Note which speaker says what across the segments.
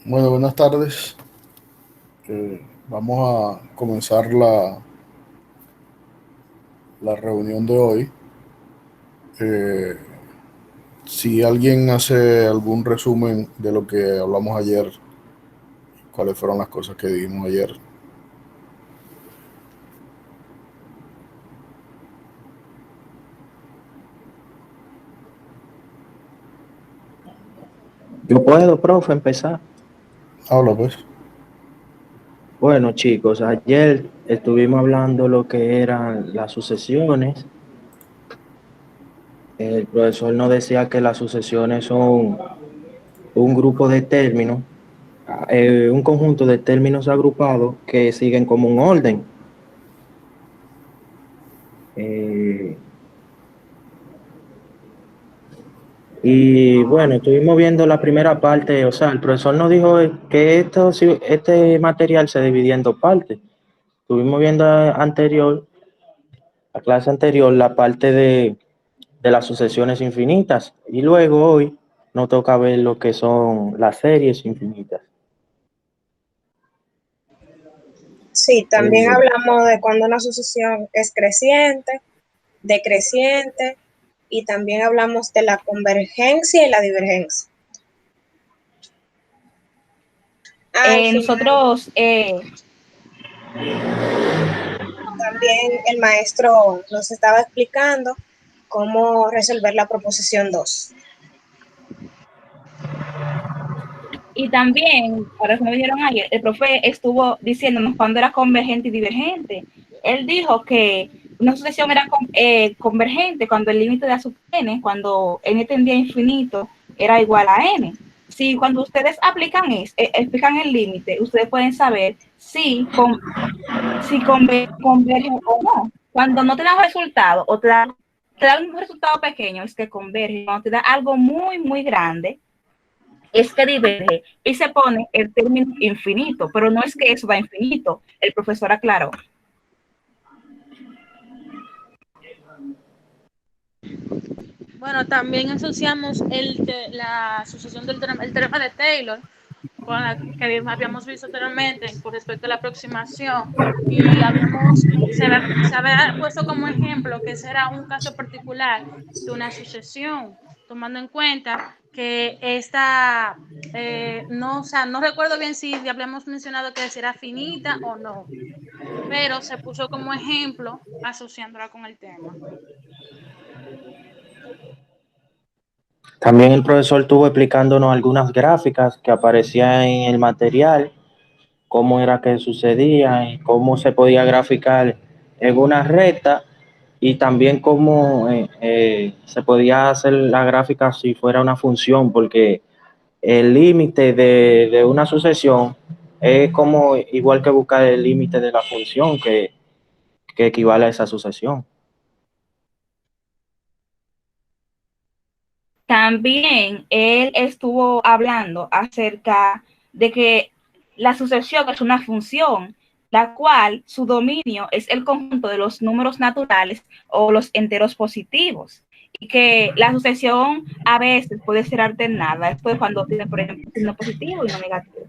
Speaker 1: Bueno, buenas tardes. Vamos a comenzar la reunión de hoy. Eh, si alguien hace algún resumen de lo que hablamos ayer, cuáles fueron las cosas que dijimos ayer.
Speaker 2: Yo puedo, profe, empezar.
Speaker 1: Habla pues.
Speaker 2: Bueno, chicos, ayer estuvimos hablando lo que eran las sucesiones. El profesor nos decía que las sucesiones son un grupo de términos, un conjunto de términos agrupados que siguen como un orden. Eh, y bueno, estuvimos viendo la primera parte, o sea, el profesor nos dijo que este material se dividía en dos partes. Estuvimos viendo la clase anterior, la parte de las sucesiones infinitas. Y luego hoy nos toca ver lo que son las series infinitas.
Speaker 3: Sí, también
Speaker 2: Eh,
Speaker 3: hablamos de cuando una sucesión es creciente, decreciente, y también hablamos de la convergencia y la divergencia. Al final,
Speaker 4: Nosotros,
Speaker 3: también el maestro nos estaba explicando cómo resolver la proposición 2.
Speaker 4: y también, para eso me dijeron ayer, el profe estuvo diciéndonos cuándo era convergente y divergente. Él dijo que una sucesión era convergente cuando el límite de a sub n, cuando n tendía a infinito, era igual a n. Si cuando ustedes explican el límite, ustedes pueden saber si convergen o no. Cuando no te da un resultado o te da un resultado pequeño, es que converge. Cuando te da algo muy, muy grande, es que diverge y se pone el término infinito, pero no es que eso da infinito, el profesor aclaró.
Speaker 5: Bueno, también asociamos la sucesión del teorema de Taylor, con la que habíamos visto anteriormente con respecto a la aproximación, y se había puesto como ejemplo que ese era un caso particular de una sucesión, tomando en cuenta que esta, no, o sea, no recuerdo bien si habíamos mencionado que si era finita o no, pero se puso como ejemplo asociándola con el tema.
Speaker 2: También el profesor estuvo explicándonos algunas gráficas que aparecían en el material, cómo era que sucedía y cómo se podía graficar en una recta, y también cómo se podía hacer la gráfica si fuera una función, porque el límite de una sucesión es como igual que buscar el límite de la función que equivale a esa sucesión.
Speaker 4: También él estuvo hablando acerca de que la sucesión es una función, la cual su dominio es el conjunto de los números naturales o los enteros positivos, y que la sucesión a veces puede ser alternada, esto es cuando tiene, por ejemplo, signo positivo y no negativo.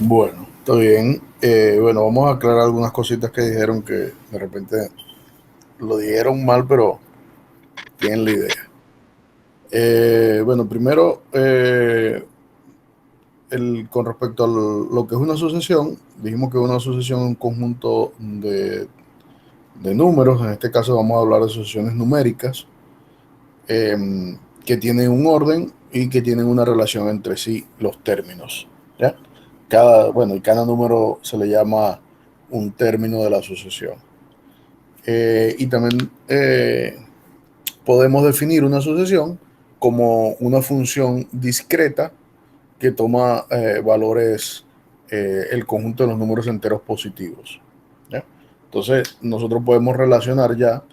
Speaker 1: Bueno, está bien. Bueno, vamos a aclarar algunas cositas que dijeron que de repente lo dijeron mal, pero tienen la idea. Bueno, primero, con respecto a lo que es una sucesión, dijimos que una sucesión es un conjunto de números. En este caso vamos a hablar de sucesiones numéricas, que tienen un orden y que tienen una relación entre sí, los términos. ¿Ya? Y cada número se le llama un término de la sucesión. Y también podemos definir una sucesión como una función discreta que toma valores, el conjunto de los números enteros positivos. ¿Ya? Entonces, nosotros podemos relacionar ya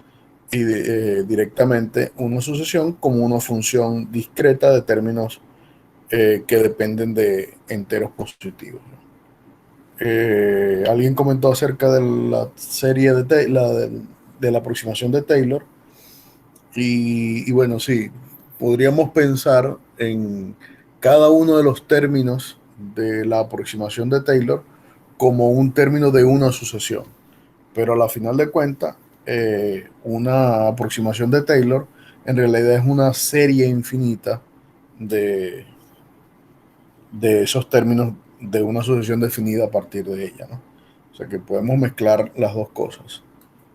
Speaker 1: directamente una sucesión como una función discreta de términos que dependen de enteros positivos. Alguien comentó acerca de la serie de la aproximación de Taylor, y bueno, sí, podríamos pensar en cada uno de los términos de la aproximación de Taylor como un término de una sucesión. Pero a la final de cuentas, una aproximación de Taylor en realidad es una serie infinita de esos términos de una sucesión definida a partir de ella, ¿no? O sea que podemos mezclar las dos cosas.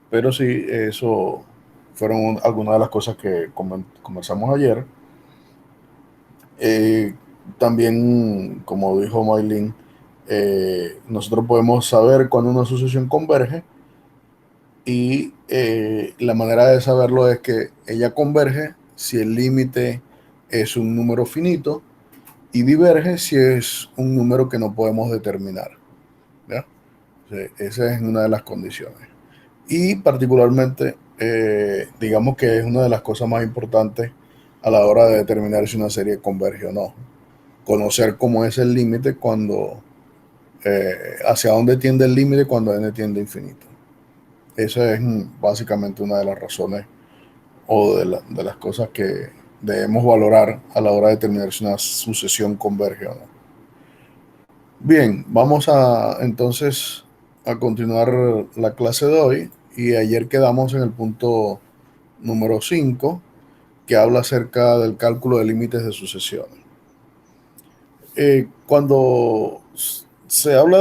Speaker 1: Pero sí, eso fueron algunas de las cosas que conversamos ayer. También, como dijo Maylin, nosotros podemos saber cuando una sucesión converge y la manera de saberlo es que ella converge si el límite es un número finito y diverge si es un número que no podemos determinar, ¿ya? O sea, esa es una de las condiciones. Y particularmente, digamos que es una de las cosas más importantes a la hora de determinar si una serie converge o no. Conocer cómo es el límite cuando, hacia dónde tiende el límite cuando n tiende a infinito. Esa es básicamente una de las razones o de las cosas que debemos valorar a la hora de determinar si una sucesión converge o no. Bien, vamos a entonces a continuar la clase de hoy y ayer quedamos en el punto número 5 que habla acerca del cálculo de límites de sucesiones. Cuando se habla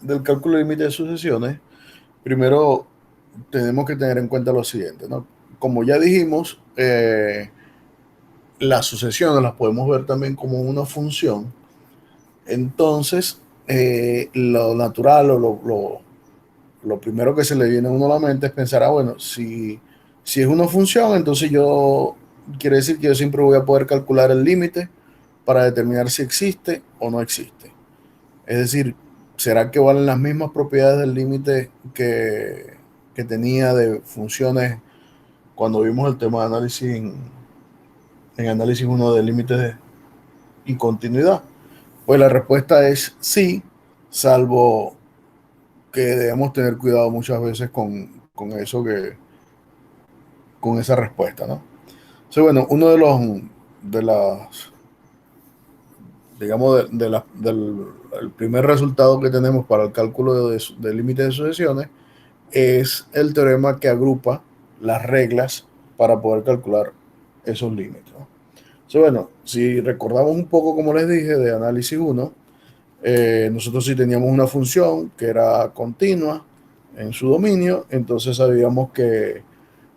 Speaker 1: del cálculo de límites de sucesiones, primero tenemos que tener en cuenta lo siguiente, ¿no? Como ya dijimos, las sucesiones las podemos ver también como una función. Entonces, lo natural o lo primero que se le viene a uno a la mente es pensar, bueno, si es una función, entonces quiere decir que yo siempre voy a poder calcular el límite para determinar si existe o no existe. Es decir, ¿será que valen las mismas propiedades del límite que tenía de funciones cuando vimos el tema de análisis en análisis 1 de límites y continuidad? Pues la respuesta es sí, salvo que debemos tener cuidado muchas veces con eso con esa respuesta, ¿no? Entonces, bueno, uno de las, digamos, del el primer resultado que tenemos para el cálculo de límites de sucesiones es el teorema que agrupa las reglas para poder calcular esos límites, ¿no? Entonces, bueno, si recordamos un poco, como les dije, de análisis 1, nosotros sí teníamos una función que era continua en su dominio, entonces sabíamos que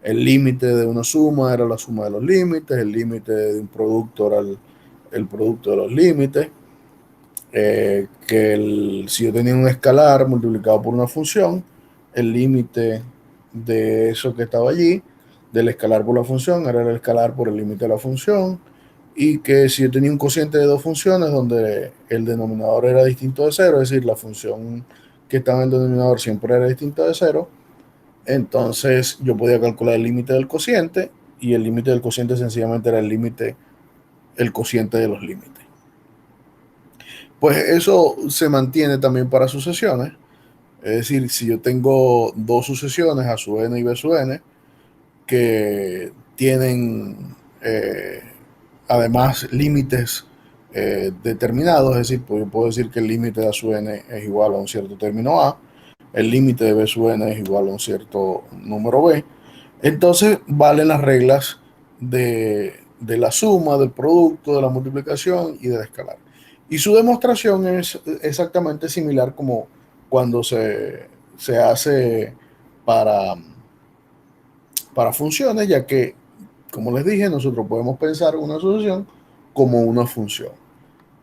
Speaker 1: el límite de una suma era la suma de los límites, el límite de un producto era el producto de los límites, si yo tenía un escalar multiplicado por una función, el límite de eso que estaba allí, del escalar por la función, era el escalar por el límite de la función, y que si yo tenía un cociente de dos funciones donde el denominador era distinto de cero, es decir, la función que estaba en el denominador siempre era distinta de cero, entonces yo podía calcular el límite del cociente y el límite del cociente sencillamente era el cociente de los límites. Pues eso se mantiene también para sucesiones, es decir, si yo tengo dos sucesiones a su n y b sub n que tienen además límites determinados, es decir, pues yo puedo decir que el límite de a sub n es igual a un cierto término a, el límite de b sub n es igual a un cierto número b, entonces valen las reglas de la suma, del producto, de la multiplicación y del escalar. Y su demostración es exactamente similar como cuando se hace para funciones, ya que, como les dije, nosotros podemos pensar una sucesión como una función.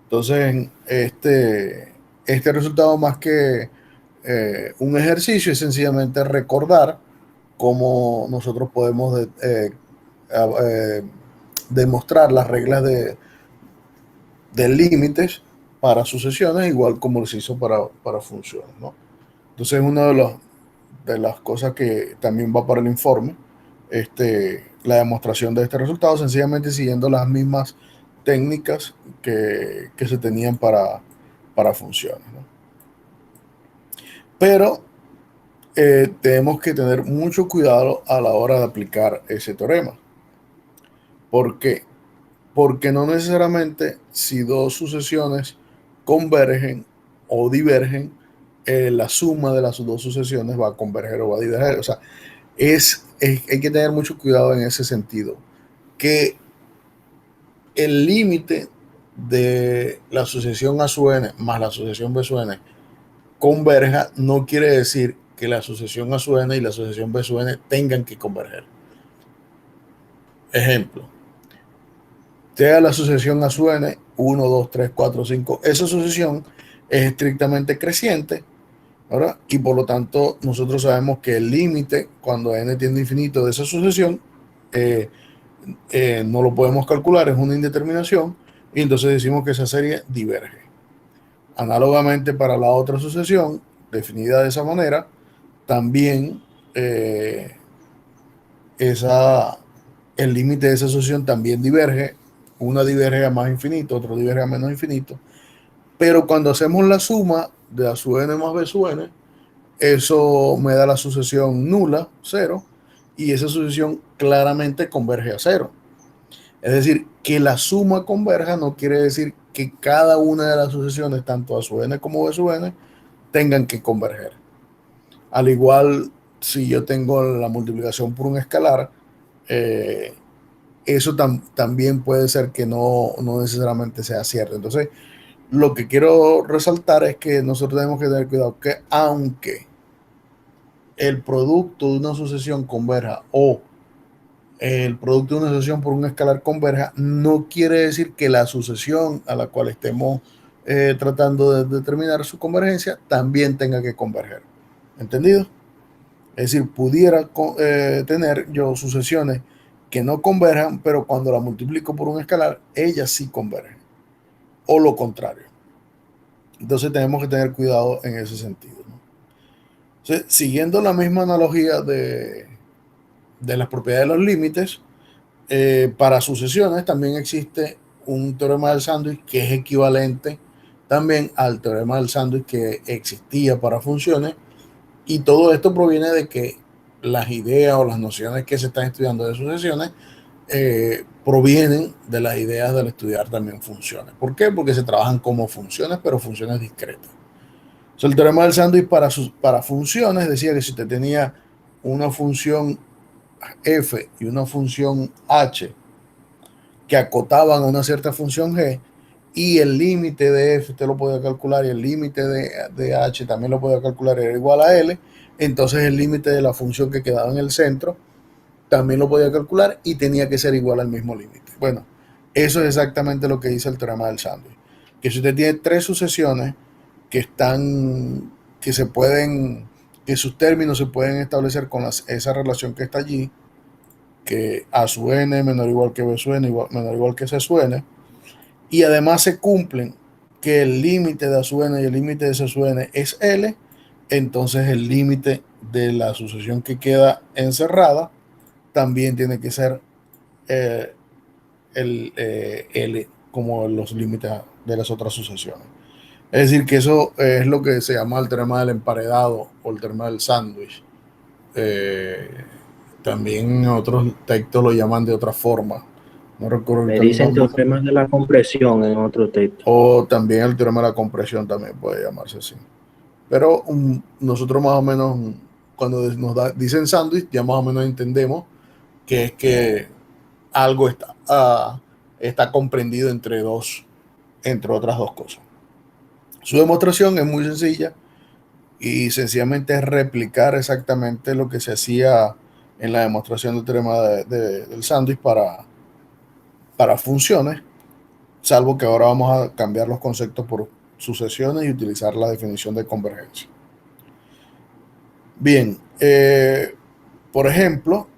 Speaker 1: Entonces, este resultado, más que un ejercicio, es sencillamente recordar cómo nosotros podemos demostrar las reglas de límites para sucesiones, igual como se hizo para funciones, ¿no? Entonces, una de las cosas que también va para el informe, la demostración de este resultado, sencillamente siguiendo las mismas técnicas que se tenían para funciones, ¿no? Pero tenemos que tener mucho cuidado a la hora de aplicar ese teorema. ¿Por qué? porque no necesariamente si dos sucesiones convergen o divergen, la suma de las dos sucesiones va a converger o va a diverger. O sea, hay que tener mucho cuidado en ese sentido, que el límite de la sucesión A sub n más la sucesión B sub n converja no quiere decir que la sucesión A sub n y la sucesión B sub n tengan que converger. Ejemplo, sea la sucesión A sub n 1, 2, 3, 4, 5, esa sucesión es estrictamente creciente, ¿verdad? Y por lo tanto nosotros sabemos que el límite cuando n tiende a infinito de esa sucesión eh, no lo podemos calcular, es una indeterminación, y entonces decimos que esa serie diverge. Análogamente para la otra sucesión, definida de esa manera, también el límite de esa sucesión también diverge, una diverge a más infinito, otro diverge a menos infinito, pero cuando hacemos la suma de A sub n más B sub n, eso me da la sucesión nula, cero, y esa sucesión claramente converge a cero. Es decir, que la suma converja no quiere decir que cada una de las sucesiones, tanto A sub n como B sub n, tengan que converger. Al igual, si yo tengo la multiplicación por un escalar, eh, eso también puede ser que no necesariamente sea cierto. Entonces, lo que quiero resaltar es que nosotros tenemos que tener cuidado que aunque el producto de una sucesión converja o el producto de una sucesión por un escalar converja, no quiere decir que la sucesión a la cual estemos tratando de determinar su convergencia también tenga que converger. ¿Entendido? Es decir, pudiera tener yo sucesiones que no converjan, pero cuando la multiplico por un escalar, ellas sí convergen. O lo contrario. Entonces tenemos que tener cuidado en ese sentido, ¿no? Entonces, siguiendo la misma analogía de las propiedades de los límites, para sucesiones también existe un teorema del sándwich que es equivalente también al teorema del sándwich que existía para funciones, y todo esto proviene de que las ideas o las nociones que se están estudiando de sucesiones provienen de las ideas del estudiar también funciones. ¿Por qué? Porque se trabajan como funciones, pero funciones discretas. O sea, el teorema del sándwich para funciones decía que si usted tenía una función f y una función h que acotaban a una cierta función g, y el límite de f usted lo podía calcular y el límite de h también lo podía calcular, era igual a l, entonces el límite de la función que quedaba en el centro también lo podía calcular y tenía que ser igual al mismo límite. Bueno, eso es exactamente lo que dice el teorema del sándwich, que si usted tiene tres sucesiones que se pueden, que sus términos se pueden establecer con esa relación que está allí, que A sub n menor o igual que B sub n menor o igual que C sub n, y además se cumplen que el límite de A sub n y el límite de C sub n es L, entonces el límite de la sucesión que queda encerrada también tiene que ser L como los límites de las otras sucesiones. Es decir, que eso es lo que se llama el teorema del emparedado o el teorema del sándwich. También otros textos lo llaman de otra forma. No recuerdo
Speaker 2: Le
Speaker 1: ahorita el
Speaker 2: dicen
Speaker 1: nombre.
Speaker 2: teorema de la compresión en otro texto.
Speaker 1: O también el teorema de la compresión también puede llamarse así. Pero nosotros más o menos, cuando dicen sándwich, ya más o menos entendemos que es que algo está comprendido entre otras dos cosas. Su demostración es muy sencilla y sencillamente es replicar exactamente lo que se hacía en la demostración del teorema del sándwich para funciones, salvo que ahora vamos a cambiar los conceptos por sucesiones y utilizar la definición de convergencia. Bien, por ejemplo,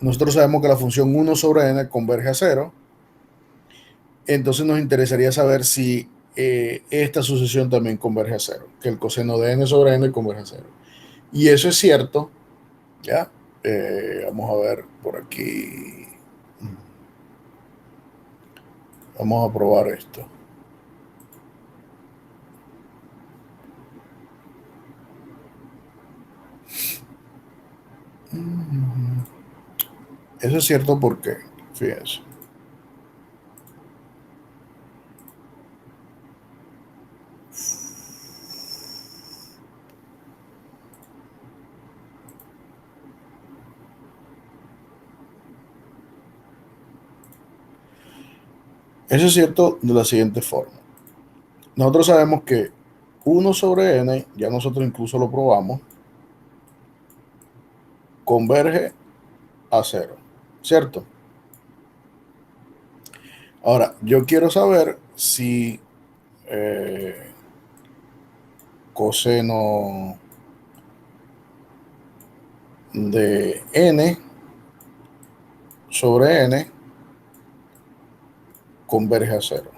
Speaker 1: nosotros sabemos que la función 1 sobre n converge a 0, entonces nos interesaría saber si esta sucesión también converge a 0, que el coseno de n sobre n converge a 0. Y eso es cierto, ¿ya? Vamos a ver por aquí. Vamos a probar esto. Eso es cierto porque, fíjense. Eso es cierto de la siguiente forma. Nosotros sabemos que 1 sobre n, ya nosotros incluso lo probamos, converge a 0, ¿cierto? Ahora, yo quiero saber si coseno de n sobre n converge a 0.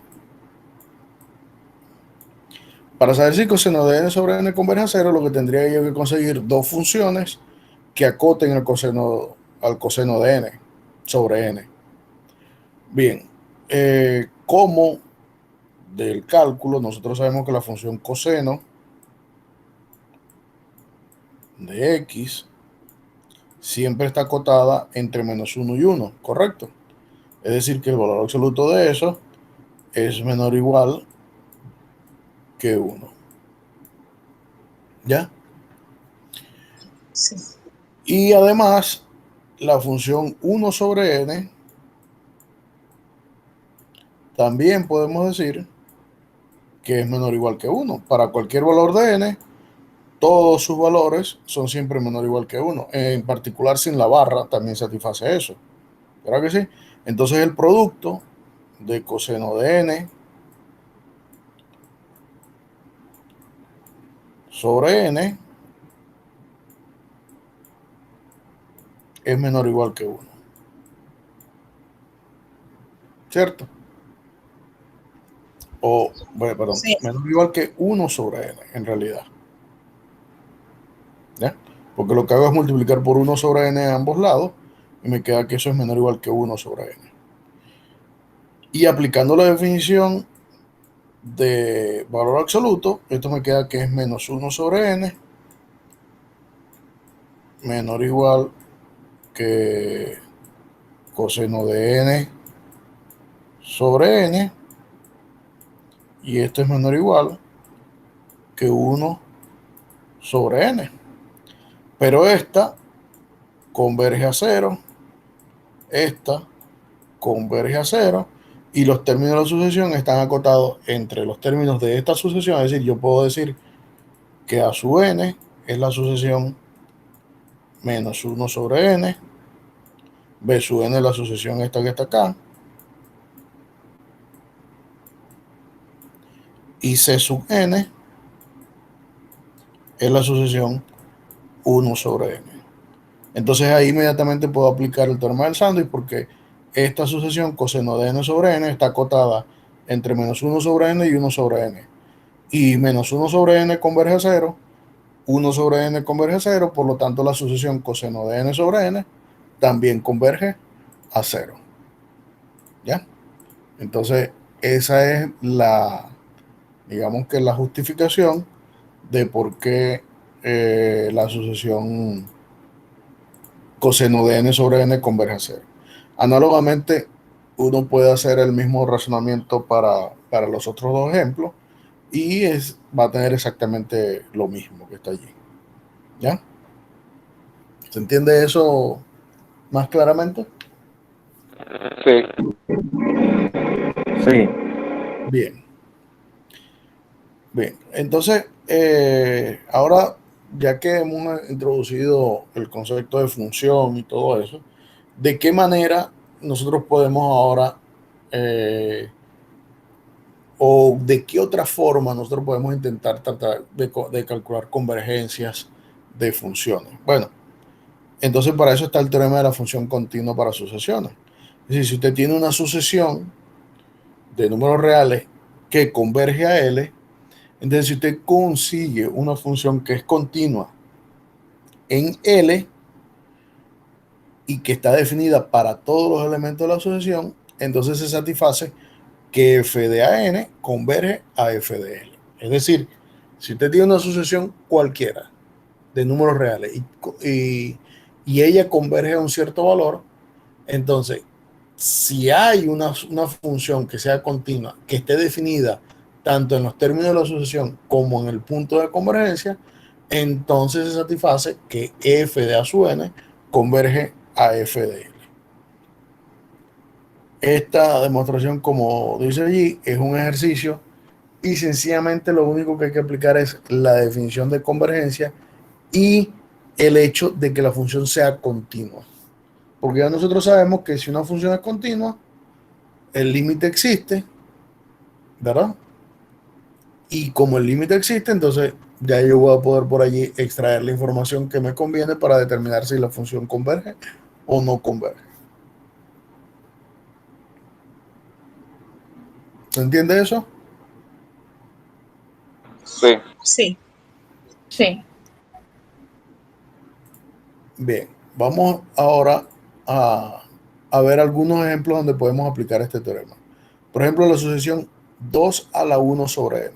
Speaker 1: Para saber si coseno de n sobre n converge a 0, lo que tendría yo que conseguir dos funciones que acoten al coseno de n sobre n. Bien, como del cálculo, nosotros sabemos que la función coseno de x siempre está acotada entre menos 1 y 1, ¿correcto? Es decir, que el valor absoluto de eso es menor o igual que 1. ¿Ya?
Speaker 3: Sí.
Speaker 1: Y además, la función 1 sobre n también podemos decir que es menor o igual que 1. Para cualquier valor de n, todos sus valores son siempre menor o igual que 1. En particular, sin la barra también satisface eso. ¿Verdad que sí? Entonces, el producto de coseno de n sobre n es menor o igual que 1. ¿Cierto? O, bueno, perdón,
Speaker 3: Sí.
Speaker 1: menor o igual que 1 sobre n, en realidad. ¿Ya? Porque lo que hago es multiplicar por 1 sobre n a ambos lados y me queda que eso es menor o igual que 1 sobre n. Y aplicando la definición de valor absoluto, esto me queda que es menos 1 sobre n menor o igual que coseno de n sobre n, y esto es menor o igual que 1 sobre n. Pero esta converge a 0, esta converge a 0, y los términos de la sucesión están acotados entre los términos de esta sucesión. Es decir, yo puedo decir que a sub n es la sucesión menos 1 sobre n, b sub n es la sucesión esta que está acá, y c sub n es la sucesión 1 sobre n. Entonces ahí inmediatamente puedo aplicar el teorema del sándwich, porque esta sucesión coseno de n sobre n está acotada entre menos 1 sobre n y 1 sobre n. Y menos 1 sobre n converge a 0, 1 sobre n converge a 0, por lo tanto la sucesión coseno de n sobre n también converge a 0. ¿Ya? Entonces esa es digamos que la justificación de por qué la sucesión coseno de n sobre n converge a 0. Análogamente, uno puede hacer el mismo razonamiento para los otros dos ejemplos y va a tener exactamente lo mismo que está allí. ¿Ya? ¿Se entiende eso más claramente?
Speaker 2: Sí. Sí.
Speaker 1: Bien. Bien. Entonces, ahora, ya que hemos introducido el concepto de función y todo eso, ¿de qué manera nosotros podemos ahora, o de qué otra forma nosotros podemos intentar tratar de calcular convergencias de funciones? Bueno, entonces para eso está el teorema de la función continua para sucesiones. Es decir, si usted tiene una sucesión de números reales que converge a L, entonces si usted consigue una función que es continua en L y que está definida para todos los elementos de la sucesión, entonces se satisface que f de AN converge a f de L. Es decir, si usted tiene una sucesión cualquiera de números reales y ella converge a un cierto valor, entonces, si hay una función que sea continua, que esté definida tanto en los términos de la sucesión como en el punto de convergencia, entonces se satisface que f de a sub n converge a f de L. Esta demostración, como dice allí, es un ejercicio y sencillamente lo único que hay que aplicar es la definición de convergencia y el hecho de que la función sea continua. Porque ya nosotros sabemos que si una función es continua, el límite existe, ¿verdad? Y como el límite existe, entonces ya yo voy a poder por allí extraer la información que me conviene para determinar si la función converge o no converge. ¿Se entiende eso?
Speaker 6: Sí.
Speaker 3: Sí.
Speaker 4: Sí.
Speaker 1: Bien, vamos ahora a ver algunos ejemplos donde podemos aplicar este teorema. Por ejemplo, la sucesión 2 a la 1 sobre n.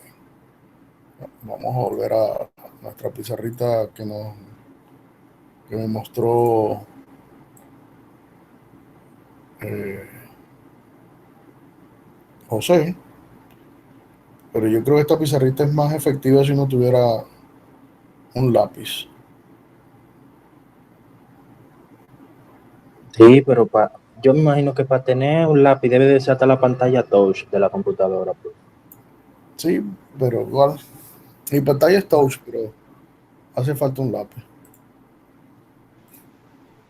Speaker 1: Vamos a volver a nuestra pizarrita que me mostró José. Pero yo creo que esta pizarrita es más efectiva si uno tuviera un lápiz.
Speaker 2: Sí, pero yo me imagino que para tener un lápiz debe de ser hasta la pantalla touch de la computadora. Pues.
Speaker 1: Sí, pero igual. Mi pantalla es touch, pero hace falta un lápiz.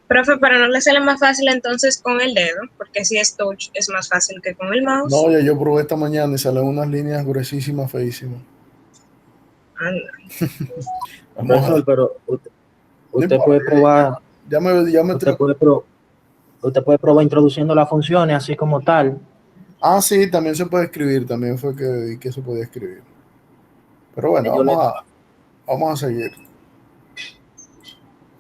Speaker 3: Profe, pero no le sale más fácil entonces con el dedo, porque si es touch es más fácil que con el mouse.
Speaker 1: No, yo probé esta mañana y salen unas líneas gruesísimas, feísimas.
Speaker 2: Profesor, pero
Speaker 1: No
Speaker 2: usted
Speaker 1: importa,
Speaker 2: puede probar,
Speaker 1: ya me
Speaker 2: usted puede probar introduciendo las funciones así como tal.
Speaker 1: Ah, sí, también se puede escribir, también fue que vi que se podía escribir. Pero bueno,
Speaker 2: Yo le-
Speaker 1: vamos a seguir.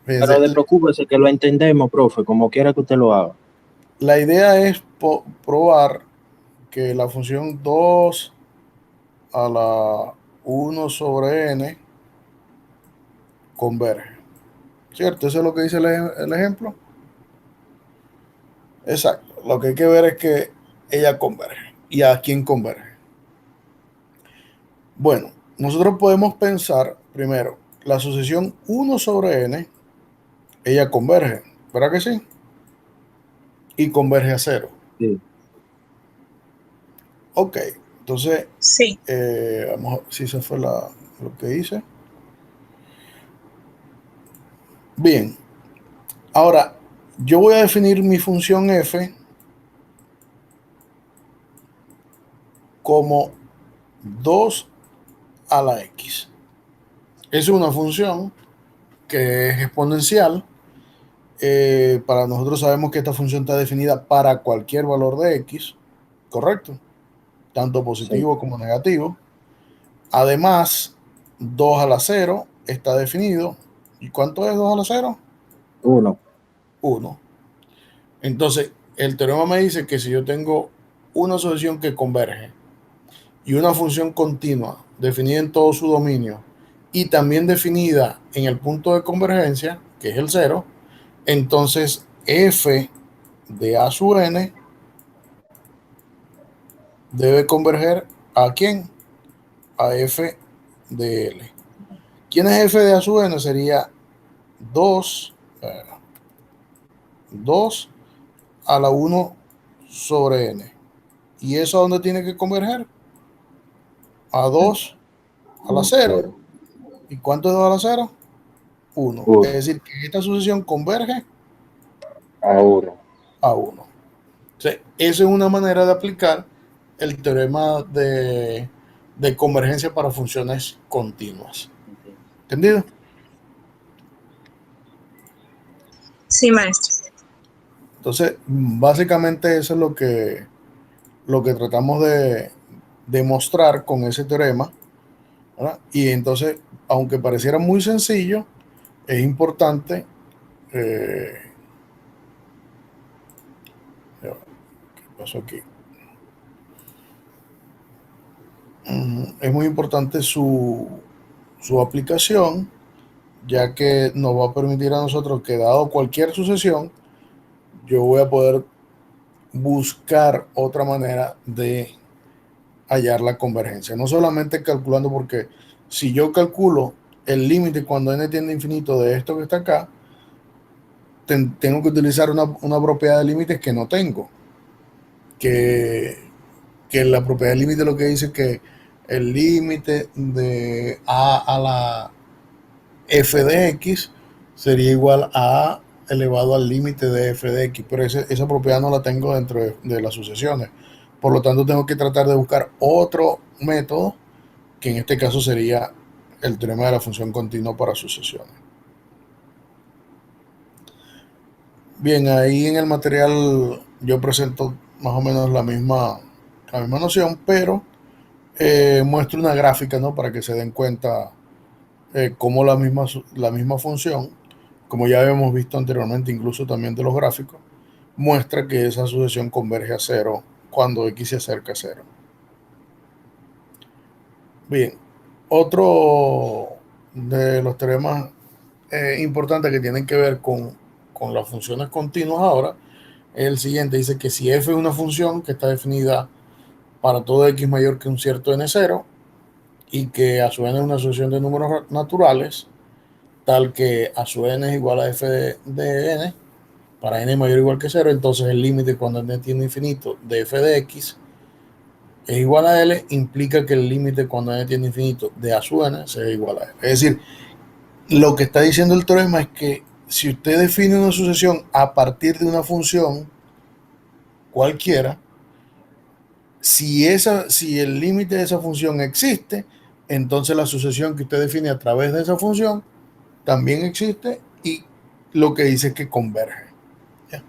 Speaker 2: Pero
Speaker 1: Fíjense,
Speaker 2: de preocúpese que lo entendemos, profe, como quiera que usted lo haga.
Speaker 1: la idea es probar que la función 2 a la 1 sobre n converge. ¿Cierto? Eso es lo que dice el ejemplo. Exacto. Lo que hay que ver es que ella converge. ¿Y a quién converge? Bueno, nosotros podemos pensar primero, la sucesión 1 sobre n, ella converge, ¿verdad que sí? Y converge a 0.
Speaker 2: Sí.
Speaker 1: Ok, entonces,
Speaker 3: Sí.
Speaker 1: vamos a ver si esa fue lo que hice. Bien, ahora yo voy a definir mi función f como 2 a la x. Es una función que es exponencial. Para nosotros sabemos que esta función está definida para cualquier valor de x, ¿correcto? Tanto positivo
Speaker 2: Sí.
Speaker 1: como negativo. Además, 2 a la 0 está definido. ¿Y cuánto es 2 a la 0?
Speaker 2: 1.
Speaker 1: 1. Entonces, el teorema me dice que si yo tengo una sucesión que converge y una función continua definida en todo su dominio y también definida en el punto de convergencia, que es el 0, entonces f de a sub n debe converger ¿a quién? A f de l. ¿Quién es f de a sub n? Sería 2 a la 1 sobre n. ¿Y eso a dónde tiene que converger? A 2 a la 0. ¿Y cuánto es 2 a la 0? 1. Es decir, que esta sucesión converge
Speaker 2: A 1.
Speaker 1: a 1. O sea, esa es una manera de aplicar el teorema de convergencia para funciones continuas. ¿Entendido?
Speaker 3: Sí, maestro.
Speaker 1: Entonces, básicamente eso es lo que tratamos de demostrar con ese teorema, ¿verdad? Y entonces, aunque pareciera muy sencillo, es importante ¿qué pasó aquí? Es muy importante su aplicación, ya que nos va a permitir a nosotros que dado cualquier sucesión, yo voy a poder buscar otra manera de hallar la convergencia. No solamente calculando, porque si yo calculo el límite cuando n tiende a infinito de esto que está acá, tengo que utilizar una propiedad de límites que no tengo. que la propiedad del límite lo que dice es que el límite de a la f de x sería igual a a elevado al límite de f de x, pero esa propiedad no la tengo dentro de las sucesiones. Por lo tanto, tengo que tratar de buscar otro método, que en este caso sería el teorema de la función continua para sucesiones. Bien, ahí en el material yo presento más o menos la misma noción, pero muestro una gráfica, ¿no? Para que se den cuenta cómo la misma función, como ya habíamos visto anteriormente, incluso también de los gráficos, muestra que esa sucesión converge a cero cuando x se acerca a cero. Bien, otro de los teoremas importantes que tienen que ver con las funciones continuas ahora es el siguiente. Dice que si f es una función que está definida para todo x mayor que un cierto n0 y que a su n es una sucesión de números naturales, tal que a su n es igual a f de n, para n mayor o igual que 0, entonces el límite cuando n tiende a infinito de f de x es igual a L, implica que el límite cuando n tiende a infinito de a su n sea igual a L. Es decir, lo que está diciendo el teorema es que si usted define una sucesión a partir de una función cualquiera, si el límite de esa función existe, entonces la sucesión que usted define a través de esa función también existe, y lo que dice es que converge. ¿Ya?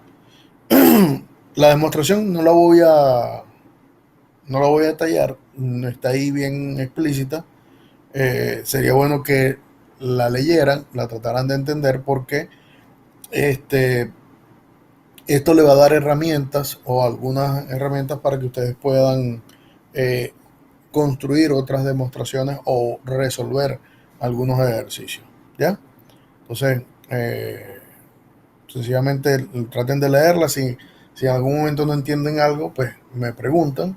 Speaker 1: La demostración no la voy a detallar, no está ahí bien explícita. Sería bueno que la leyeran, la trataran de entender, porque esto le va a dar herramientas, o algunas herramientas, para que ustedes puedan construir otras demostraciones o resolver algunos ejercicios. ¿Ya? Entonces, sencillamente traten de leerla. Si en algún momento no entienden algo, pues me preguntan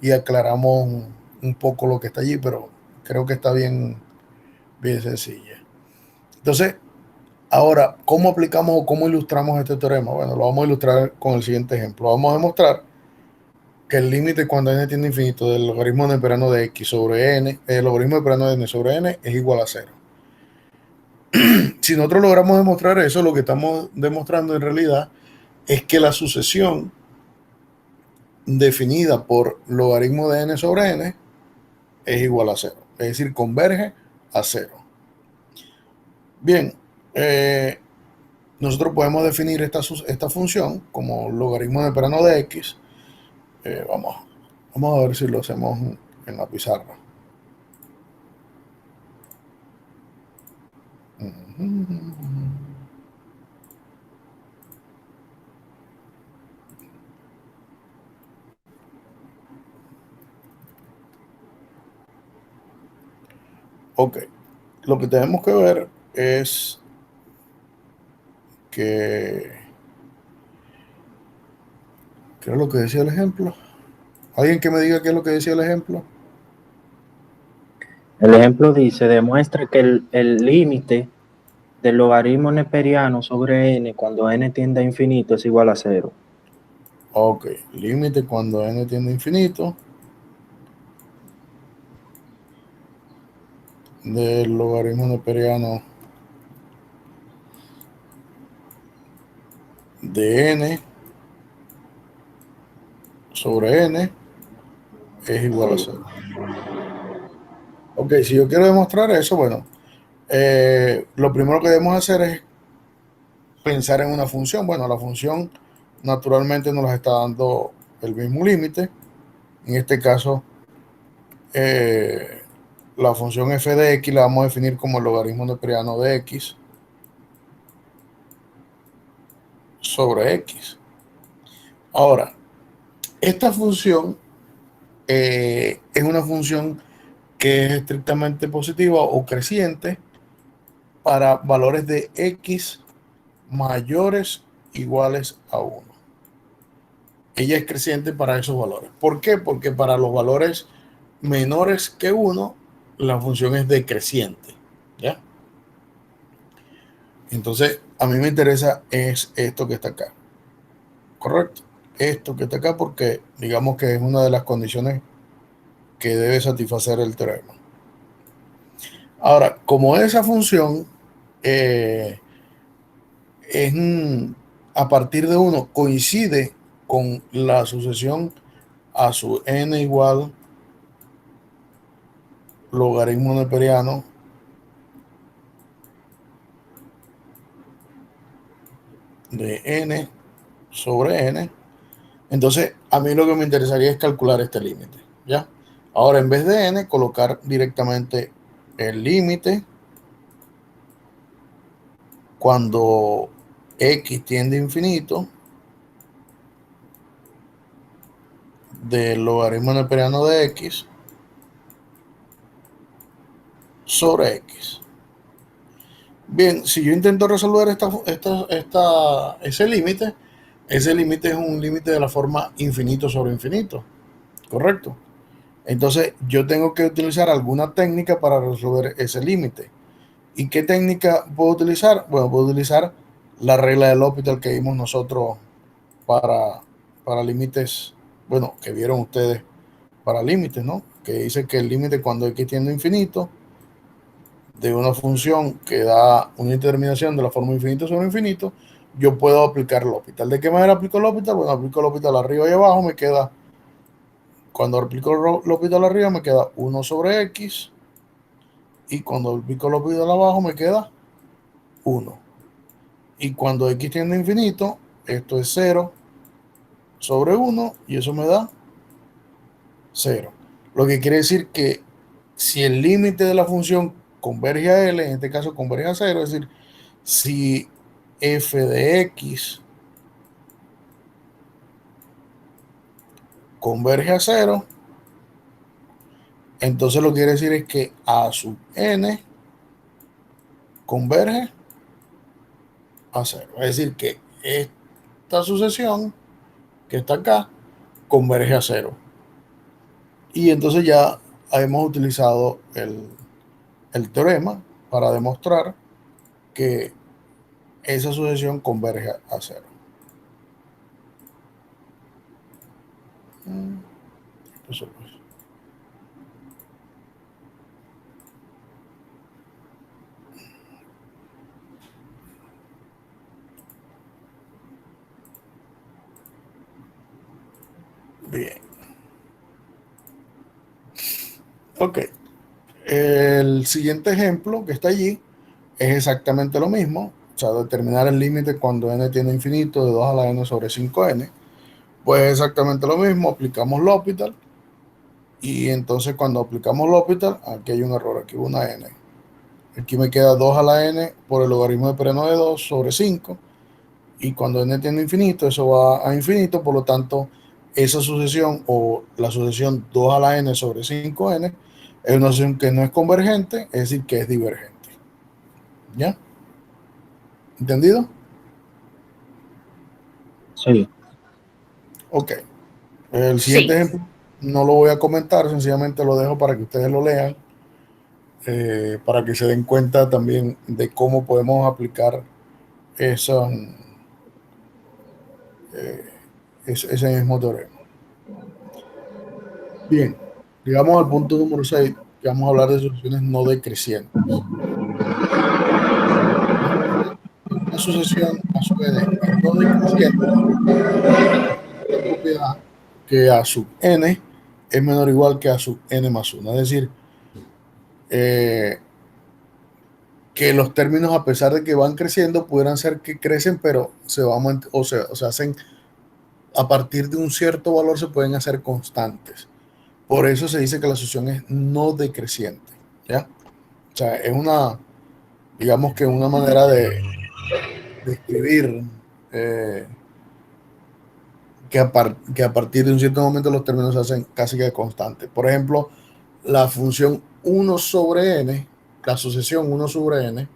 Speaker 1: y aclaramos un poco lo que está allí, pero creo que está bien sencilla. Entonces, ahora, ¿cómo aplicamos o cómo ilustramos este teorema? Bueno, lo vamos a ilustrar con el siguiente ejemplo. Vamos a demostrar que el límite cuando n tiende a infinito del logaritmo neperiano de x sobre n, el logaritmo neperiano de n sobre n, es igual a 0. Si nosotros logramos demostrar eso, lo que estamos demostrando en realidad es que la sucesión definida por logaritmo de n sobre n es igual a 0. Es decir, converge a 0. Bien, nosotros podemos definir esta función como logaritmo neperiano de x. Vamos a ver si lo hacemos en la pizarra. Ok, lo que tenemos que ver es que... ¿qué es lo que decía el ejemplo? ¿Alguien que me diga qué es lo que decía el ejemplo?
Speaker 2: El ejemplo dice, demuestra que el límite del logaritmo neperiano sobre n cuando n tiende a infinito es igual a 0.
Speaker 1: Ok, límite cuando n tiende a infinito del logaritmo neperiano de n sobre n es igual a 0. Ok, si yo quiero demostrar eso, bueno, lo primero que debemos hacer es pensar en una función. Bueno, la función naturalmente nos está dando el mismo límite. En este caso, la función f de x la vamos a definir como el logaritmo neperiano de x sobre x. Ahora, esta función es una función que es estrictamente positiva o creciente para valores de x mayores iguales a 1. Ella es creciente para esos valores. ¿Por qué? Porque para los valores menores que 1, la función es decreciente. ¿Ya? Entonces, a mí me interesa es esto que está acá. ¿Correcto? esto que está acá porque digamos que es una de las condiciones que debe satisfacer el teorema. Ahora, como esa función es a partir de 1 coincide con la sucesión a su n igual logaritmo neperiano de n sobre n, entonces a mí lo que me interesaría es calcular este límite, ¿ya? Ahora, en vez de n, colocar directamente el límite cuando x tiende a infinito del logaritmo neperiano de x sobre x. Bien, si yo intento resolver ese límite es un límite de la forma infinito sobre infinito, ¿correcto? Entonces yo tengo que utilizar alguna técnica para resolver ese límite. ¿Y qué técnica puedo utilizar? Bueno, puedo utilizar la regla del L'Hopital que vimos nosotros para límites, bueno, que vieron ustedes para límites, ¿no? Que dice que el límite cuando x tiende a infinito de una función que da una determinación de la forma infinito sobre infinito, yo puedo aplicar L'Hopital. ¿De qué manera aplico L'Hopital? Bueno, aplico L'Hopital arriba y abajo, me queda, cuando aplico L'Hopital arriba me queda 1 sobre x, y cuando aplico L'Hopital abajo me queda 1. Y cuando x tiende a infinito, esto es 0 sobre 1, y eso me da 0. Lo que quiere decir que si el límite de la función converge a L, en este caso converge a 0, es decir, si f de x converge a 0, entonces lo que quiere decir es que a sub n converge a 0. Es decir, que esta sucesión que está acá converge a 0. Y entonces ya hemos utilizado el teorema para demostrar que esa sucesión converge a 0. Eso pues. Bien. Ok. El siguiente ejemplo que está allí es exactamente lo mismo. O sea, determinar el límite cuando n tiende a infinito de 2 a la n sobre 5n. Pues es exactamente lo mismo. Aplicamos L'Hopital. Y entonces cuando aplicamos L'Hopital, aquí hay un error, aquí hubo una n. Aquí me queda 2 a la n por el logaritmo neperiano de 2 sobre 5. Y cuando n tiende a infinito, eso va a infinito. Por lo tanto, esa sucesión o la sucesión 2 a la n sobre 5n es una sucesión que no es convergente, es decir, que es divergente. ¿Ya? ¿Entendido?
Speaker 2: Sí.
Speaker 1: Ok. El siguiente
Speaker 4: Sí.
Speaker 1: ejemplo no lo voy a comentar, sencillamente lo dejo para que ustedes lo lean, para que se den cuenta también de cómo podemos aplicar esa, ese mismo teorema. Bien, llegamos al punto número 6, que vamos a hablar de sucesiones no decrecientes. Una sucesión a su n es no decreciente la propiedad que a sub n es menor o igual que a sub n más 1. Es decir, que los términos, a pesar de que van creciendo, pudieran ser que crecen, pero se hacen a partir de un cierto valor, se pueden hacer constantes. Por eso se dice que la sucesión es no decreciente. ¿Ya? O sea, es una, digamos que una manera de escribir que a partir de un cierto momento los términos se hacen casi que constantes. Por ejemplo, la función 1 sobre n, la sucesión 1 sobre n,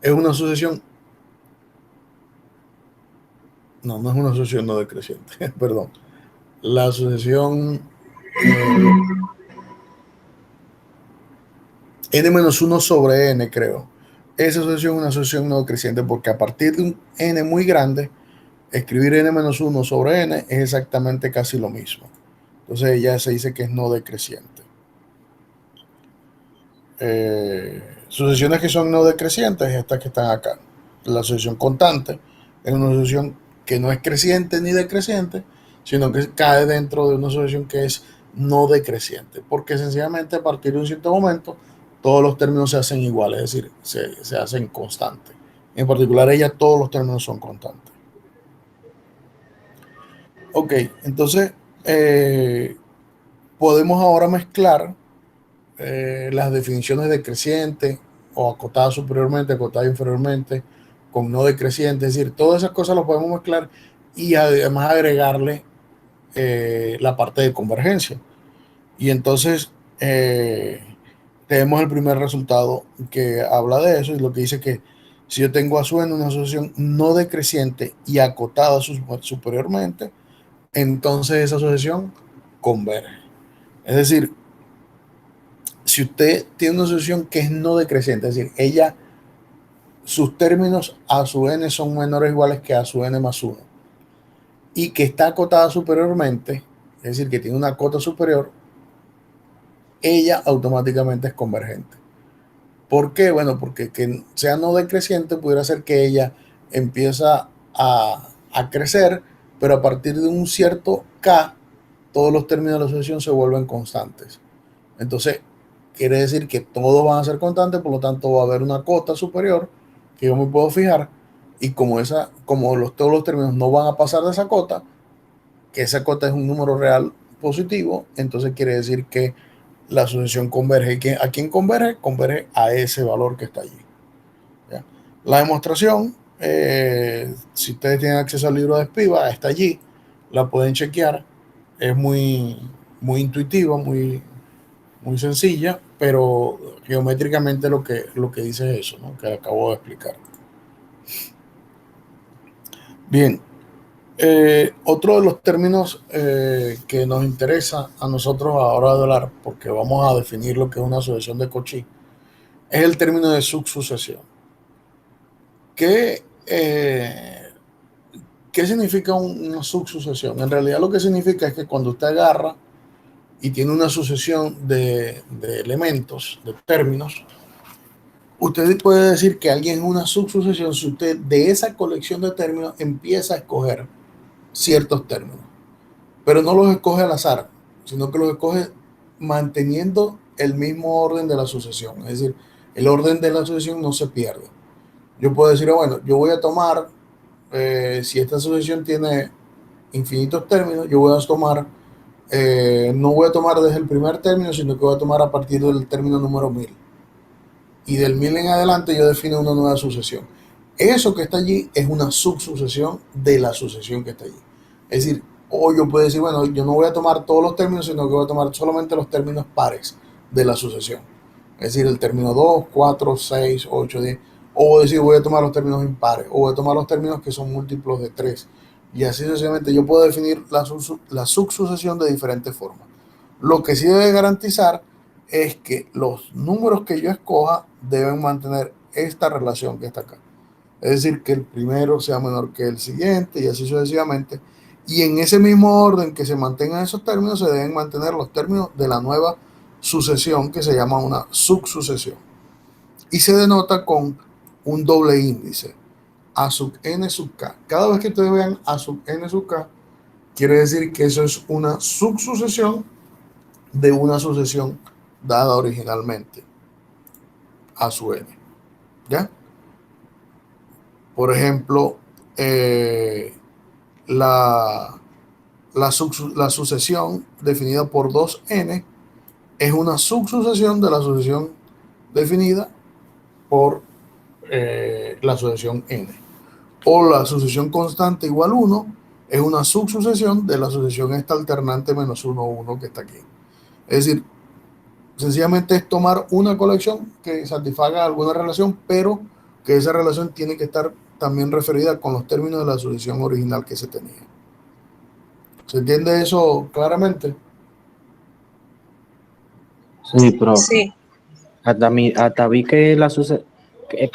Speaker 1: es una sucesión, no es una sucesión no decreciente, perdón. La sucesión n-1 sobre n, creo. Esa sucesión es una sucesión no decreciente porque a partir de un n muy grande, escribir n-1 sobre n es exactamente casi lo mismo. Entonces ya se dice que es no decreciente. Sucesiones que son no decrecientes, estas que están acá. La sucesión constante es una sucesión que no es creciente ni decreciente, sino que cae dentro de una sucesión que es no decreciente, porque sencillamente a partir de un cierto momento todos los términos se hacen iguales, es decir, se hacen constantes. En particular, todos los términos son constantes. Ok, entonces podemos ahora mezclar las definiciones de creciente o acotada superiormente, acotada inferiormente, con no decreciente, es decir, todas esas cosas las podemos mezclar y además agregarle la parte de convergencia. Y entonces tenemos el primer resultado que habla de eso, y lo que dice que si yo tengo a su n una asociación no decreciente y acotada superiormente, entonces esa asociación converge. Es decir, si usted tiene una asociación que es no decreciente, es decir, sus términos a su n son menores o iguales que a su n más 1, y que está acotada superiormente, es decir, que tiene una cota superior, ella automáticamente es convergente. ¿Por qué? Bueno, porque que sea no decreciente pudiera ser que ella empieza a crecer, pero a partir de un cierto K, todos los términos de la asociación se vuelven constantes. Entonces, quiere decir que todos van a ser constantes, por lo tanto va a haber una cota superior que yo me puedo fijar, y como todos los términos no van a pasar de esa cota, que esa cota es un número real positivo, entonces quiere decir que la asociación converge. ¿Y a quién converge? Converge a ese valor que está allí. ¿Ya? La demostración, si ustedes tienen acceso al libro de Spiva, está allí, la pueden chequear, es muy intuitiva, muy sencilla, pero geométricamente lo que dice es eso, ¿no? Que acabo de explicar. Bien, otro de los términos que nos interesa a nosotros a la hora de hablar, porque vamos a definir lo que es una asociación de Cauchy, es el término de subsucesión. ¿Qué significa una subsucesión? En realidad lo que significa es que cuando usted agarra y tiene una sucesión de elementos, de términos, usted puede decir que alguien es una subsucesión si usted de esa colección de términos empieza a escoger ciertos términos, pero no los escoge al azar, sino que los escoge manteniendo el mismo orden de la sucesión. Es decir, el orden de la sucesión no se pierde. Yo puedo decir, bueno, yo voy a tomar, si esta sucesión tiene infinitos términos, yo voy a tomar, no voy a tomar desde el primer término, sino que voy a tomar a partir del término número 1000. Y del 1000 en adelante yo defino una nueva sucesión. Eso que está allí es una subsucesión de la sucesión que está allí. Es decir, o yo puedo decir, bueno, yo no voy a tomar todos los términos, sino que voy a tomar solamente los términos pares de la sucesión. Es decir, el término 2, 4, 6, 8, 10. O decir, voy a tomar los términos impares, o voy a tomar los términos que son múltiplos de 3. Y así sucesivamente yo puedo definir la subsucesión de diferentes formas. Lo que sí debe garantizar es que los números que yo escoja deben mantener esta relación que está acá. Es decir, que el primero sea menor que el siguiente y así sucesivamente. Y en ese mismo orden que se mantengan esos términos, se deben mantener los términos de la nueva sucesión que se llama una subsucesión. Y se denota con un doble índice, A sub n sub k. Cada vez que ustedes vean A sub n sub k, quiere decir que eso es una subsucesión de una sucesión dada originalmente, A sub n. ¿Ya? Por ejemplo, la sucesión definida por 2n es una subsucesión de la sucesión definida por la sucesión n. O la sucesión constante igual 1 es una subsucesión de la sucesión esta alternante menos 1, 1 que está aquí. Es decir, sencillamente es tomar una colección que satisfaga alguna relación, pero que esa relación tiene que estar también referida con los términos de la sucesión original que se tenía. ¿Se entiende eso claramente?
Speaker 2: Sí, profe.
Speaker 3: Sí.
Speaker 2: Hasta vi que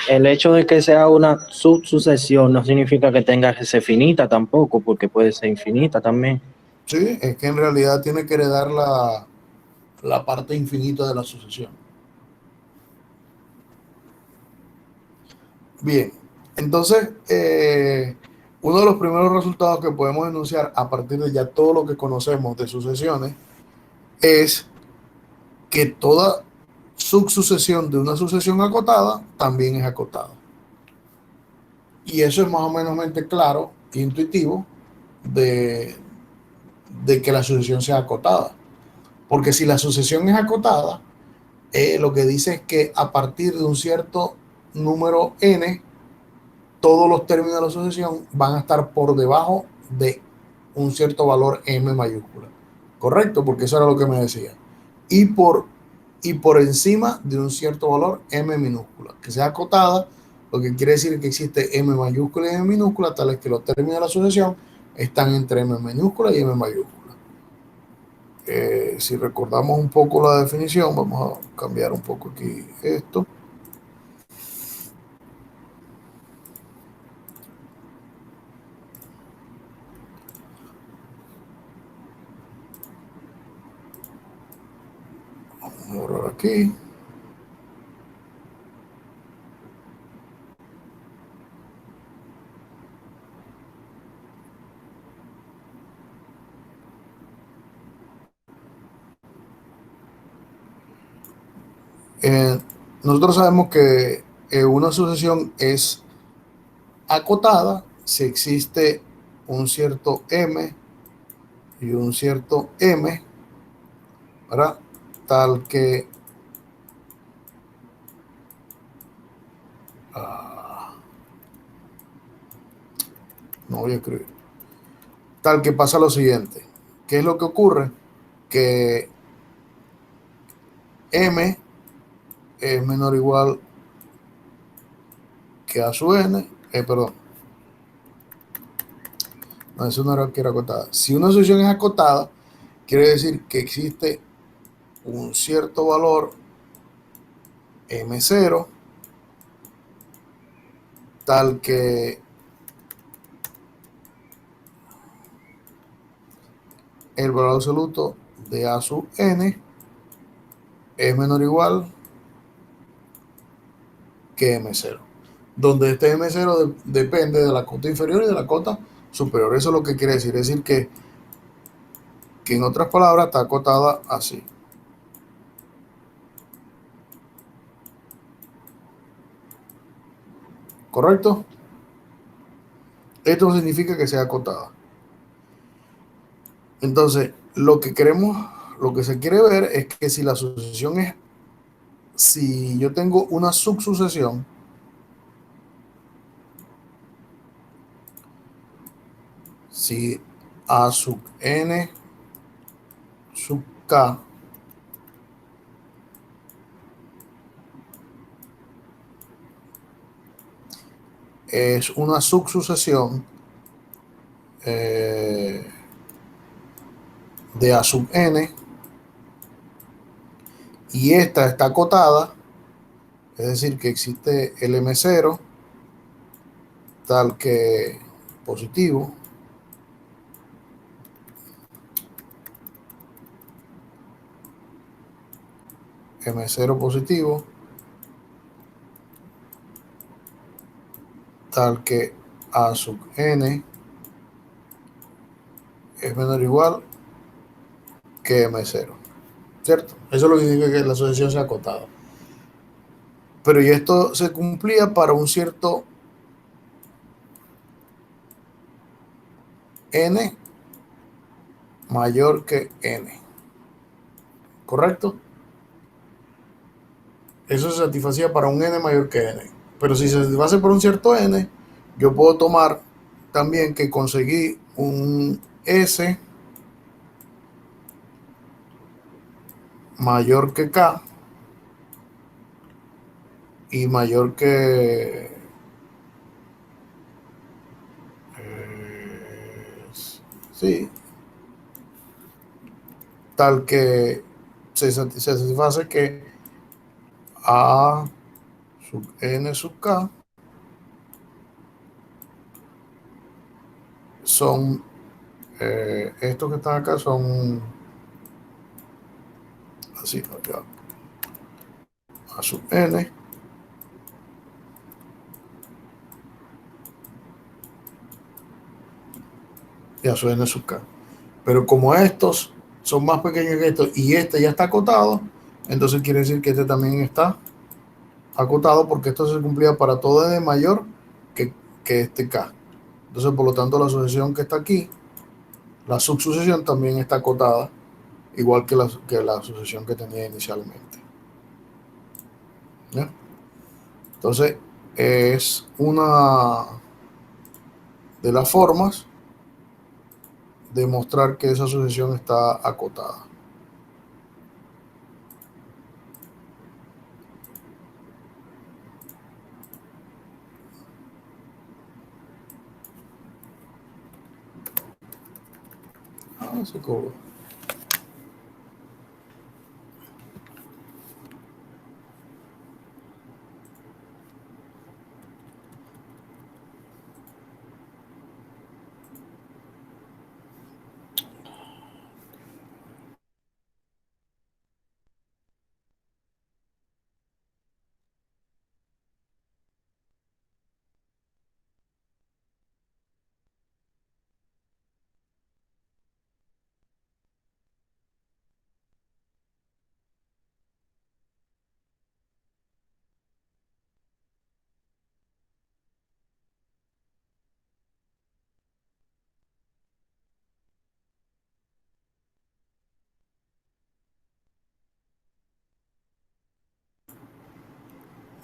Speaker 2: El hecho de que sea una subsucesión no significa que tenga que ser finita tampoco, porque puede ser infinita también.
Speaker 1: Sí, es que en realidad tiene que heredar la parte infinita de la sucesión. Bien, entonces, uno de los primeros resultados que podemos enunciar a partir de ya todo lo que conocemos de sucesiones es que toda subsucesión de una sucesión acotada también es acotada. Y eso es más o menos claro e intuitivo de, de que la sucesión sea acotada. Porque si la sucesión es acotada, lo que dice es que a partir de un cierto número n, todos los términos de la sucesión van a estar por debajo de un cierto valor m mayúscula. Correcto, porque eso era lo que me decía. Y por encima de un cierto valor m minúscula, que sea acotada, lo que quiere decir que existe m mayúscula y m minúscula, tales que los términos de la sucesión están entre m minúscula y m mayúscula. Si recordamos un poco la definición, vamos a cambiar un poco aquí esto. Vamos a borrar aquí. Nosotros sabemos que una sucesión es acotada si existe un cierto m y un cierto m, ¿verdad? Tal que no voy a escribir, tal que pasa lo siguiente. ¿Qué es lo que ocurre? Que m es menor o igual que a su n, perdón, no, eso no era que era acotada. Si una sucesión es acotada, quiere decir que existe un cierto valor m0, tal que el valor absoluto de a sub n es menor o igual que m0, donde este m0 depende de la cota inferior y de la cota superior. Eso es lo que quiere decir, es decir que en otras palabras está acotada así. ¿Correcto? Esto no significa que sea acotada. Entonces, lo que se quiere ver es que si la sucesión es, si yo tengo una subsucesión, si a sub n sub k es una subsucesión de a sub n y esta está acotada, es decir, que existe el m0 tal que positivo, m0 positivo, tal que a sub n es menor o igual que m0, ¿cierto? Eso es lo que significa que la sucesión sea acotada. Pero y esto se cumplía para un cierto n mayor que n, ¿correcto? Eso se satisfacía para un n mayor que n. Pero si se satisface por un cierto n, yo puedo tomar también que conseguí un s mayor que k y mayor que sí, tal que se satisface que a sub n sub k son, estos que están acá son así, ya, a sub n y a sub n sub k. Pero como estos son más pequeños que estos y este ya está acotado, entonces quiere decir que este también está acotado, porque esto se cumplía para todo n mayor que este k. Entonces, por lo tanto, la sucesión que está aquí, la subsucesión también está acotada, igual que la sucesión que tenía inicialmente. ¿Ya? Entonces, es una de las formas de mostrar que esa sucesión está acotada. Se cobró.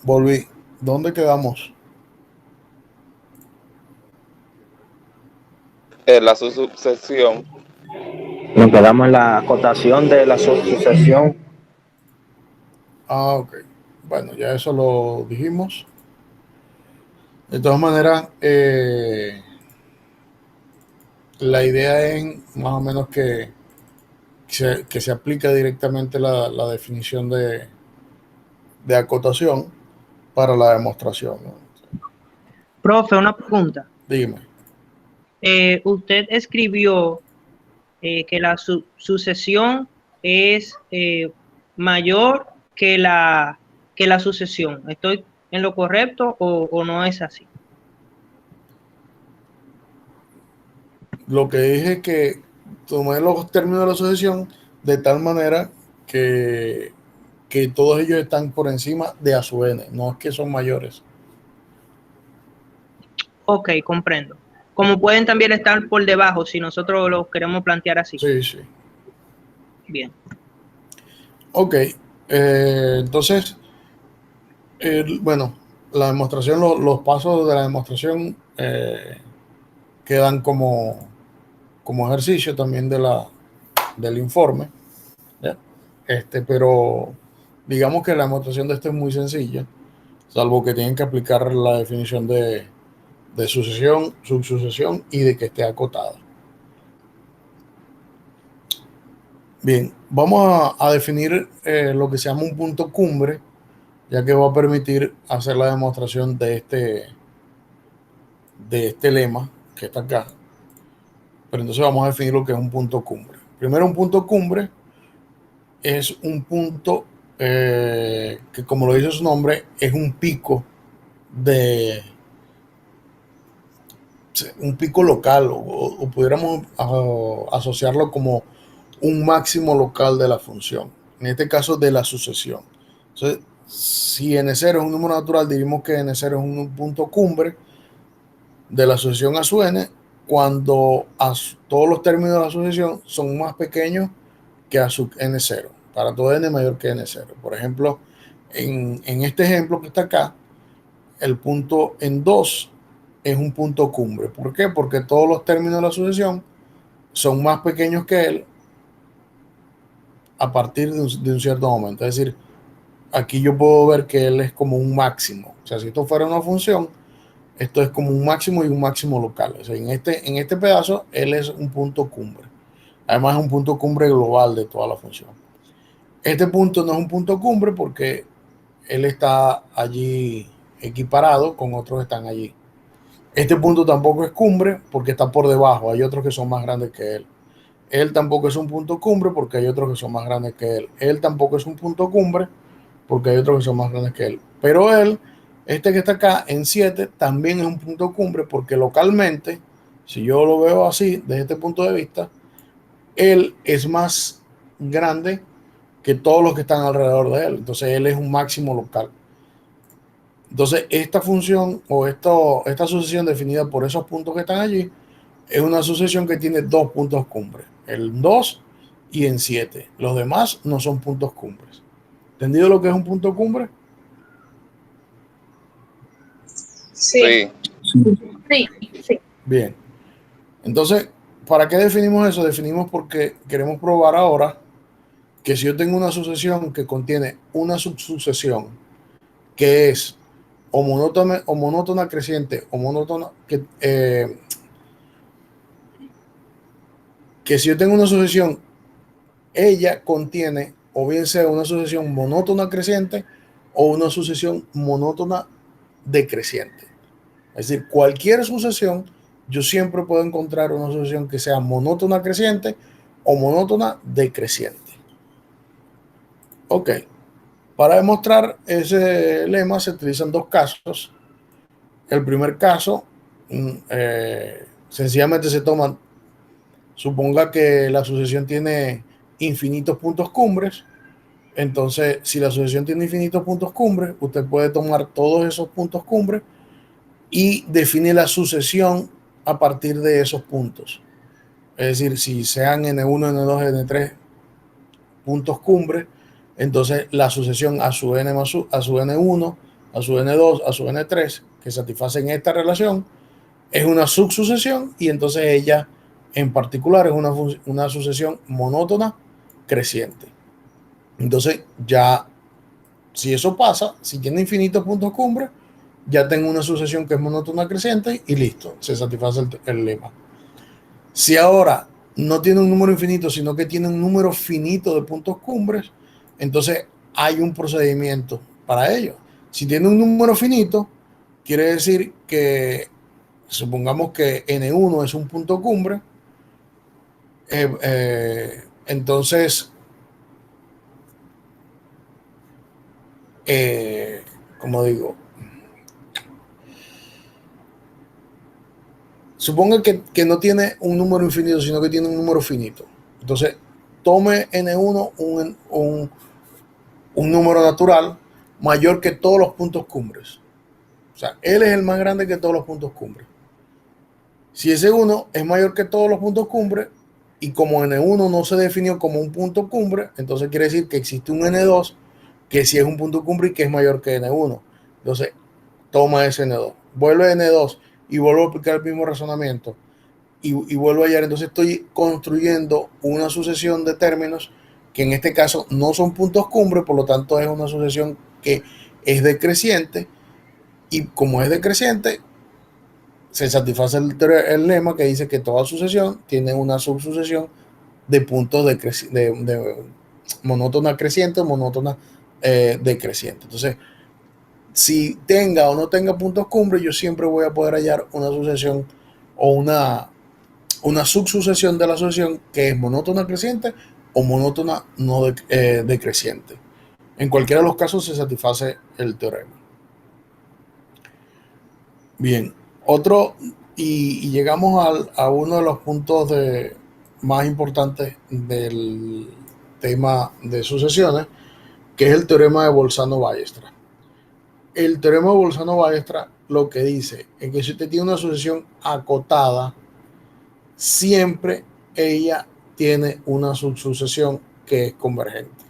Speaker 1: Volví. ¿Dónde quedamos?
Speaker 6: La sucesión.
Speaker 2: Nos quedamos en la acotación de la sucesión.
Speaker 1: Ah, ok. Bueno, ya eso lo dijimos. De todas maneras, la idea es más o menos que se aplica directamente la definición de acotación para la demostración, ¿no?
Speaker 7: Profe, una pregunta.
Speaker 1: Dime.
Speaker 7: Usted escribió que la sucesión es mayor que la sucesión. ¿Estoy en lo correcto o no es así?
Speaker 1: Lo que dije es que tomé los términos de la sucesión de tal manera que todos ellos están por encima de a su n, no es que son mayores.
Speaker 7: Ok, comprendo. Como pueden también estar por debajo si nosotros lo queremos plantear así.
Speaker 1: Sí, sí.
Speaker 7: Bien.
Speaker 1: Ok, entonces, bueno, la demostración, los pasos de la demostración quedan como ejercicio también del informe, ¿ya? Pero digamos que la demostración de esto es muy sencilla, salvo que tienen que aplicar la definición de sucesión, subsucesión y de que esté acotada. Bien, vamos a definir lo que se llama un punto cumbre, ya que va a permitir hacer la demostración de este lema que está acá. Pero entonces vamos a definir lo que es un punto cumbre. Primero, un punto cumbre es un punto que, como lo dice su nombre, es un pico local, o pudiéramos asociarlo como un máximo local de la función, en este caso de la sucesión. Entonces, si n0 es un número natural, diríamos que n0 es un punto cumbre de la sucesión a su n cuando todos los términos de la sucesión son más pequeños que a sub n0, para todo n mayor que n0. Por ejemplo, en este ejemplo que está acá, el punto en 2 es un punto cumbre. ¿Por qué? Porque todos los términos de la sucesión son más pequeños que él a partir de un cierto momento. Es decir, aquí yo puedo ver que él es como un máximo. O sea, si esto fuera una función, esto es como un máximo y un máximo local. O sea, en este pedazo, él es un punto cumbre. Además, es un punto cumbre global de toda la función. Este punto no es un punto cumbre porque él está allí equiparado con otros que están allí. Este punto tampoco es cumbre porque está por debajo, hay otros que son más grandes que él. Él tampoco es un punto cumbre porque hay otros que son más grandes que él. Él tampoco es un punto cumbre porque hay otros que son más grandes que él. Pero él, este que está acá en 7, también es un punto cumbre porque localmente, si yo lo veo así, desde este punto de vista, él es más grande que todos los que están alrededor de él. Entonces él es un máximo local. Entonces esta función o esta sucesión definida por esos puntos que están allí es una sucesión que tiene dos puntos cumbres, el 2 y en 7. Los demás no son puntos cumbres. ¿Entendido lo que es un punto cumbre?
Speaker 3: Sí.
Speaker 4: Sí.
Speaker 1: Bien. Entonces, ¿para qué definimos eso? Definimos porque queremos probar ahora que si yo tengo una sucesión que contiene una subsucesión que es o monótona creciente o monótona que si yo tengo una sucesión, ella contiene o bien sea una sucesión monótona creciente o una sucesión monótona decreciente. Es decir, cualquier sucesión, yo siempre puedo encontrar una sucesión que sea monótona creciente o monótona decreciente. Ok. Para demostrar ese lema se utilizan dos casos. El primer caso, sencillamente se toman, suponga que la sucesión tiene infinitos puntos cumbres. Entonces, si la sucesión tiene infinitos puntos cumbres, usted puede tomar todos esos puntos cumbres y define la sucesión a partir de esos puntos. Es decir, si sean N1, N2, N3 puntos cumbres, entonces la sucesión a su N1, a su N2, a su N3, que satisfacen esta relación, es una subsucesión y entonces ella en particular es una sucesión monótona creciente. Entonces ya, si eso pasa, si tiene infinitos puntos cumbres, ya tengo una sucesión que es monótona creciente y listo, se satisface el lema. Si ahora no tiene un número infinito, sino que tiene un número finito de puntos cumbres, entonces hay un procedimiento para ello. Si tiene un número finito, quiere decir que, supongamos que N1 es un punto cumbre, entonces, como digo, suponga que no tiene un número infinito, sino que tiene un número finito. Entonces, tome N1 un número natural mayor que todos los puntos cumbres. O sea, él es el más grande que todos los puntos cumbres. Si ese 1 es mayor que todos los puntos cumbres, y como N1 no se definió como un punto cumbre, entonces quiere decir que existe un N2 que sí es un punto cumbre y que es mayor que N1. Entonces, toma ese N2, vuelve a N2 y vuelvo a aplicar el mismo razonamiento y vuelvo a hallar. Entonces estoy construyendo una sucesión de términos que en este caso no son puntos cumbre, por lo tanto es una sucesión que es decreciente, y como es decreciente se satisface el lema que dice que toda sucesión tiene una subsucesión de puntos de monótona creciente o monótona decreciente. Entonces, si tenga o no tenga puntos cumbre, yo siempre voy a poder hallar una sucesión o una subsucesión de la sucesión que es monótona creciente o monótona no decreciente. En cualquiera de los casos se satisface el teorema. Bien, otro, y llegamos a uno de los puntos más importantes del tema de sucesiones, que es el teorema de Bolzano-Weierstrass. El teorema de Bolzano-Weierstrass lo que dice es que si usted tiene una sucesión acotada, siempre ella tiene una subsucesión que es convergente.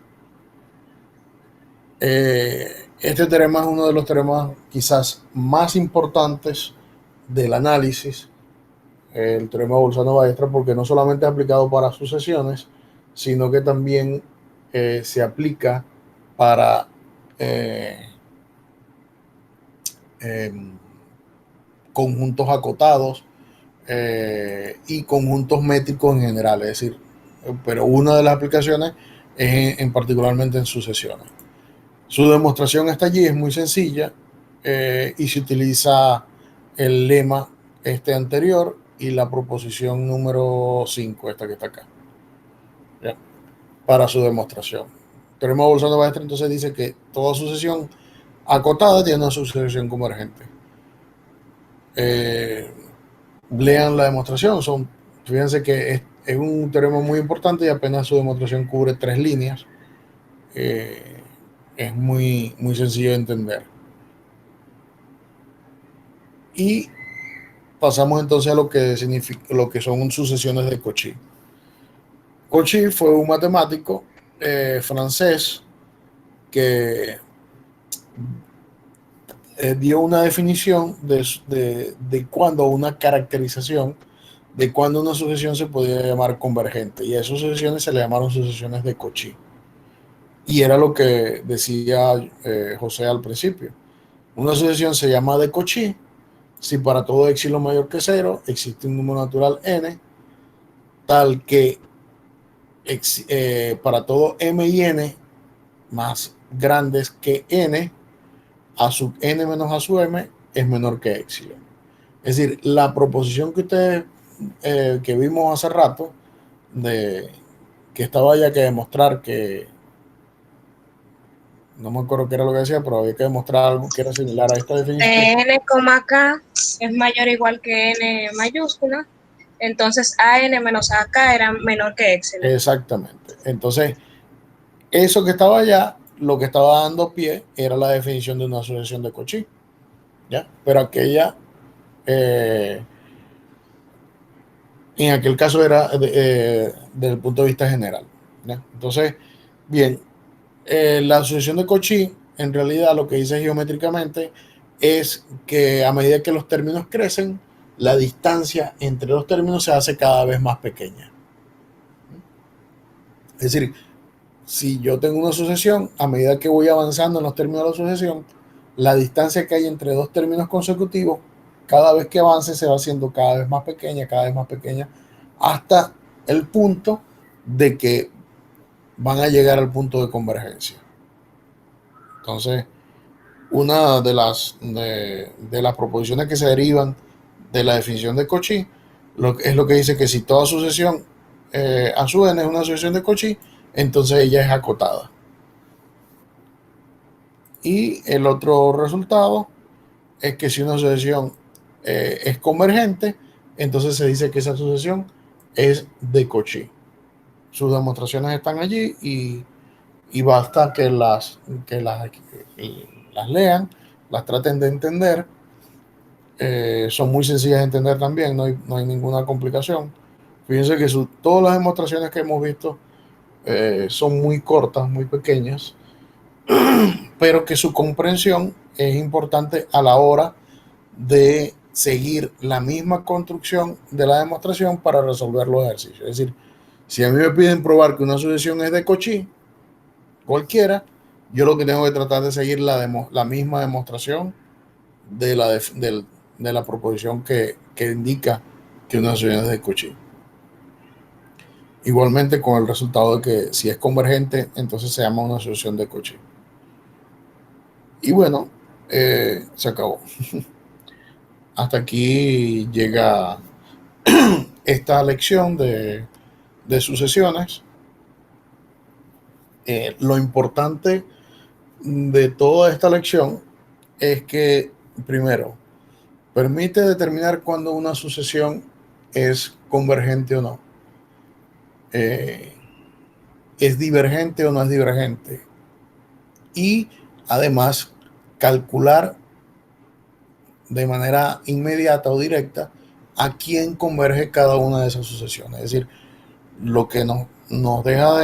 Speaker 1: Este teorema es uno de los teoremas quizás más importantes del análisis, el teorema de Bolzano-Weierstrass, porque no solamente es aplicado para sucesiones, sino que también se aplica para conjuntos acotados y conjuntos métricos en general, es decir, pero una de las aplicaciones es particularmente en sucesiones. Su demostración está allí, es muy sencilla, y se utiliza el lema anterior y la proposición número 5, esta que está acá, ¿ya? Para su demostración. El teorema de Bolzano-Weierstrass entonces dice que toda sucesión acotada tiene una sucesión convergente. Lean la demostración, fíjense que es un teorema muy importante y apenas su demostración cubre 3 líneas. Es muy, muy sencillo de entender. Y pasamos entonces a lo que son sucesiones de Cauchy. Cauchy fue un matemático francés que dio una definición de cuándo, una caracterización de cuándo una sucesión se podía llamar convergente, y a esas sucesiones se le llamaron sucesiones de Cauchy. Y era lo que decía José al principio. Una sucesión se llama de Cauchy si para todo épsilon mayor que 0 existe un número natural n, tal que para todo m y n más grandes que n, a sub n menos a sub m es menor que épsilon. Es decir, la proposición que ustedes que vimos hace rato, que estaba ya que demostrar que, no me acuerdo qué era lo que decía, pero había que demostrar algo que era similar a esta definición.
Speaker 3: N, K es mayor o igual que N mayúscula, entonces AN menos AK era menor que épsilon.
Speaker 1: Exactamente. Entonces, eso que estaba allá, lo que estaba dando pie era la definición de una sucesión de Cauchy, ¿ya? Pero aquella, en aquel caso era desde el punto de vista general, ¿ya? Entonces, bien, la sucesión de Cauchy, en realidad lo que dice geométricamente es que a medida que los términos crecen, la distancia entre los términos se hace cada vez más pequeña. Es decir, si yo tengo una sucesión, a medida que voy avanzando en los términos de la sucesión, la distancia que hay entre dos términos consecutivos, cada vez que avance se va haciendo cada vez más pequeña, hasta el punto de que van a llegar al punto de convergencia. Entonces, una de las proposiciones que se derivan de la definición de Cauchy es lo que dice que si toda sucesión a su n es una sucesión de Cauchy, entonces ella es acotada. Y el otro resultado es que si una sucesión es convergente, entonces se dice que esa sucesión es de Cauchy. Sus demostraciones están allí y basta que las lean, las traten de entender. Son muy sencillas de entender también, no hay ninguna complicación. Fíjense que todas las demostraciones que hemos visto son muy cortas, muy pequeñas, pero que su comprensión es importante a la hora de seguir la misma construcción de la demostración para resolver los ejercicios. Es decir, si a mí me piden probar que una sucesión es de Cauchy, cualquiera, yo lo que tengo que tratar de seguir la misma demostración de la proposición que indica que una sucesión es de Cauchy. Igualmente con el resultado de que si es convergente, entonces se llama una sucesión de Cauchy. Y bueno, se acabó. Hasta aquí llega esta lección de sucesiones. Lo importante de toda esta lección es que, primero, permite determinar cuándo una sucesión es convergente o no. Es divergente o no es divergente. Y además, calcular de manera inmediata o directa a quién converge cada una de esas sucesiones. Es decir, lo que nos deja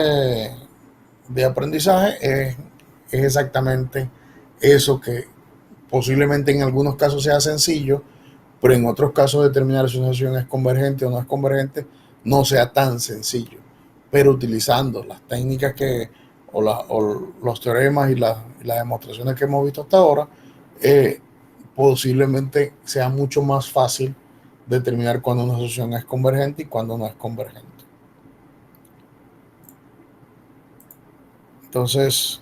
Speaker 1: de aprendizaje es exactamente eso, que posiblemente en algunos casos sea sencillo, pero en otros casos determinar si una sucesión es convergente o no es convergente no sea tan sencillo, pero utilizando las técnicas o los teoremas y las demostraciones que hemos visto hasta ahora, posiblemente sea mucho más fácil determinar cuándo una sucesión es convergente y cuándo no es convergente. Entonces,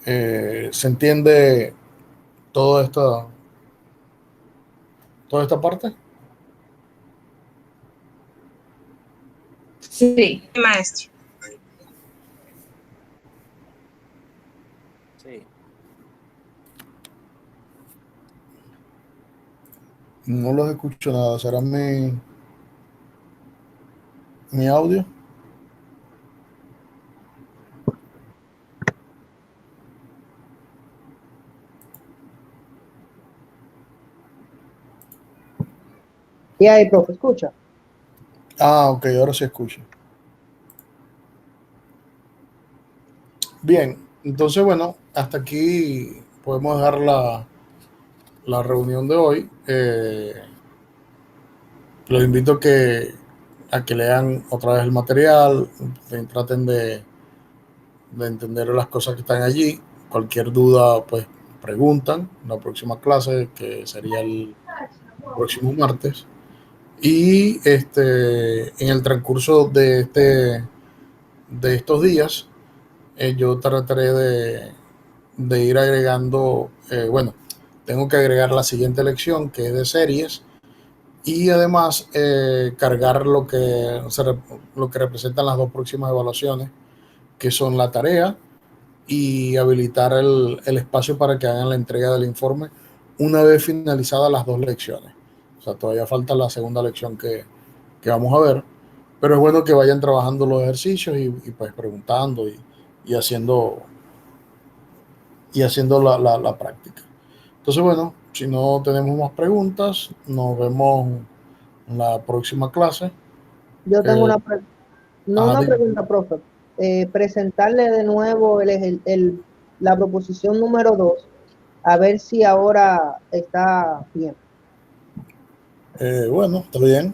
Speaker 1: ¿Se entiende toda esta parte?
Speaker 4: Sí.
Speaker 3: Maestro.
Speaker 2: Sí.
Speaker 1: No los escucho nada. ¿Será mi audio?
Speaker 8: Y ahí, profe, escucha.
Speaker 1: Ah, ok, ahora se escucha. Bien, entonces bueno, hasta aquí podemos dejar la reunión de hoy. Los invito a que lean otra vez el material, traten de entender las cosas que están allí. Cualquier duda, pues preguntan en la próxima clase, que sería el próximo martes. Y en el transcurso de estos días, yo trataré de ir agregando, bueno, tengo que agregar la siguiente lección, que es de series, y además cargar lo que representan las dos próximas evaluaciones, que son la tarea y habilitar el espacio para que hagan la entrega del informe una vez finalizadas las dos lecciones. O sea, todavía falta la segunda lección que vamos a ver, pero es bueno que vayan trabajando los ejercicios y pues preguntando y haciendo, la práctica. Entonces, bueno, si no tenemos más preguntas, nos vemos en la próxima clase.
Speaker 8: Yo tengo no
Speaker 1: Ajá,
Speaker 8: una pregunta, profe. Presentarle de nuevo la proposición número 2, a ver si ahora está bien.
Speaker 1: bueno, está bien.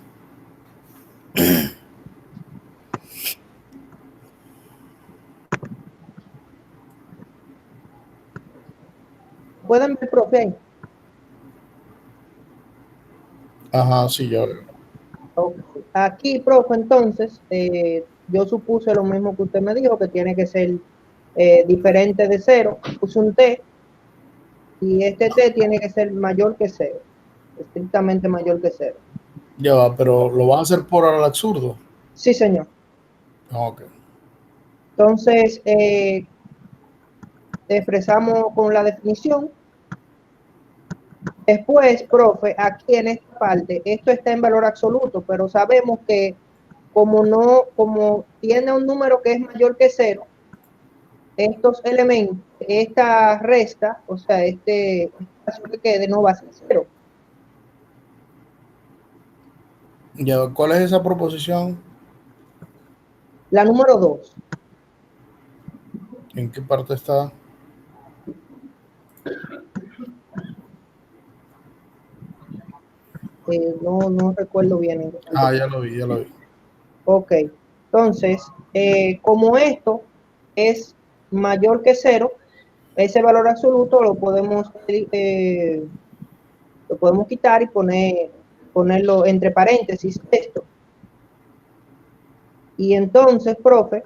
Speaker 8: ¿Pueden ver, profe, ahí?
Speaker 1: Ajá, sí, ya veo.
Speaker 8: Okay. Aquí, profe, entonces, yo supuse lo mismo que usted me dijo, que tiene que ser diferente de 0. Puse un T, y este T tiene que ser mayor que 0, estrictamente mayor que 0.
Speaker 1: Ya va, pero ¿lo vas a hacer por al absurdo?
Speaker 8: Sí, señor.
Speaker 1: Ok.
Speaker 8: Entonces, expresamos con la definición. Después, profe, aquí en esta parte, esto está en valor absoluto, pero sabemos que como tiene un número que es mayor que 0, estos elementos, esta resta, o sea, este espacio que quede no va a ser 0.
Speaker 1: Ya, ¿cuál es esa proposición?
Speaker 8: La número 2.
Speaker 1: ¿En qué parte está?
Speaker 8: No recuerdo bien.
Speaker 1: Ah, ya lo vi, ya lo vi.
Speaker 8: Ok, entonces, como esto es mayor que 0, ese valor absoluto lo podemos quitar y ponerlo entre paréntesis esto. Y entonces, profe,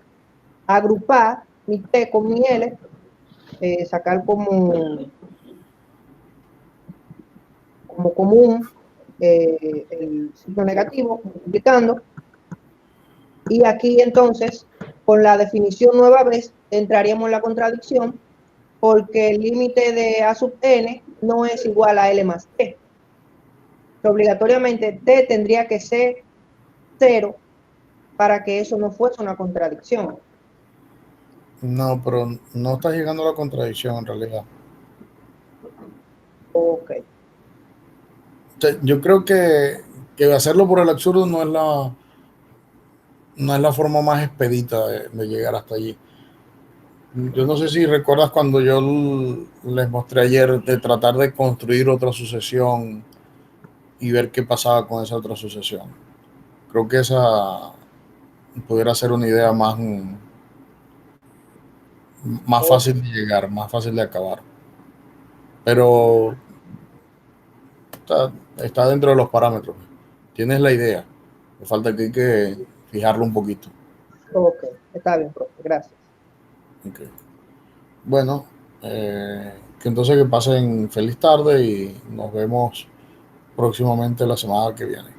Speaker 8: agrupar mi T con mi L, sacar como común el signo negativo, multiplicando. Y aquí entonces, con la definición nueva vez, entraríamos en la contradicción, porque el límite de A sub n no es igual a L más T. Obligatoriamente T tendría que ser 0 para que eso no fuese una contradicción.
Speaker 1: No, pero no está llegando a la contradicción en realidad.
Speaker 8: Ok.
Speaker 1: O sea, yo creo que hacerlo por el absurdo no es la forma más expedita de llegar hasta allí. Yo no sé si recuerdas cuando yo les mostré ayer de tratar de construir otra sucesión y ver qué pasaba con esa otra sucesión. Creo que esa pudiera ser una idea más fácil de llegar, más fácil de acabar. Pero está dentro de los parámetros. Tienes la idea. Me falta que hay que fijarlo un poquito.
Speaker 8: Ok, está bien, profe, gracias.
Speaker 1: Okay. Bueno, Que entonces que pasen feliz tarde y nos vemos próximamente la semana que viene.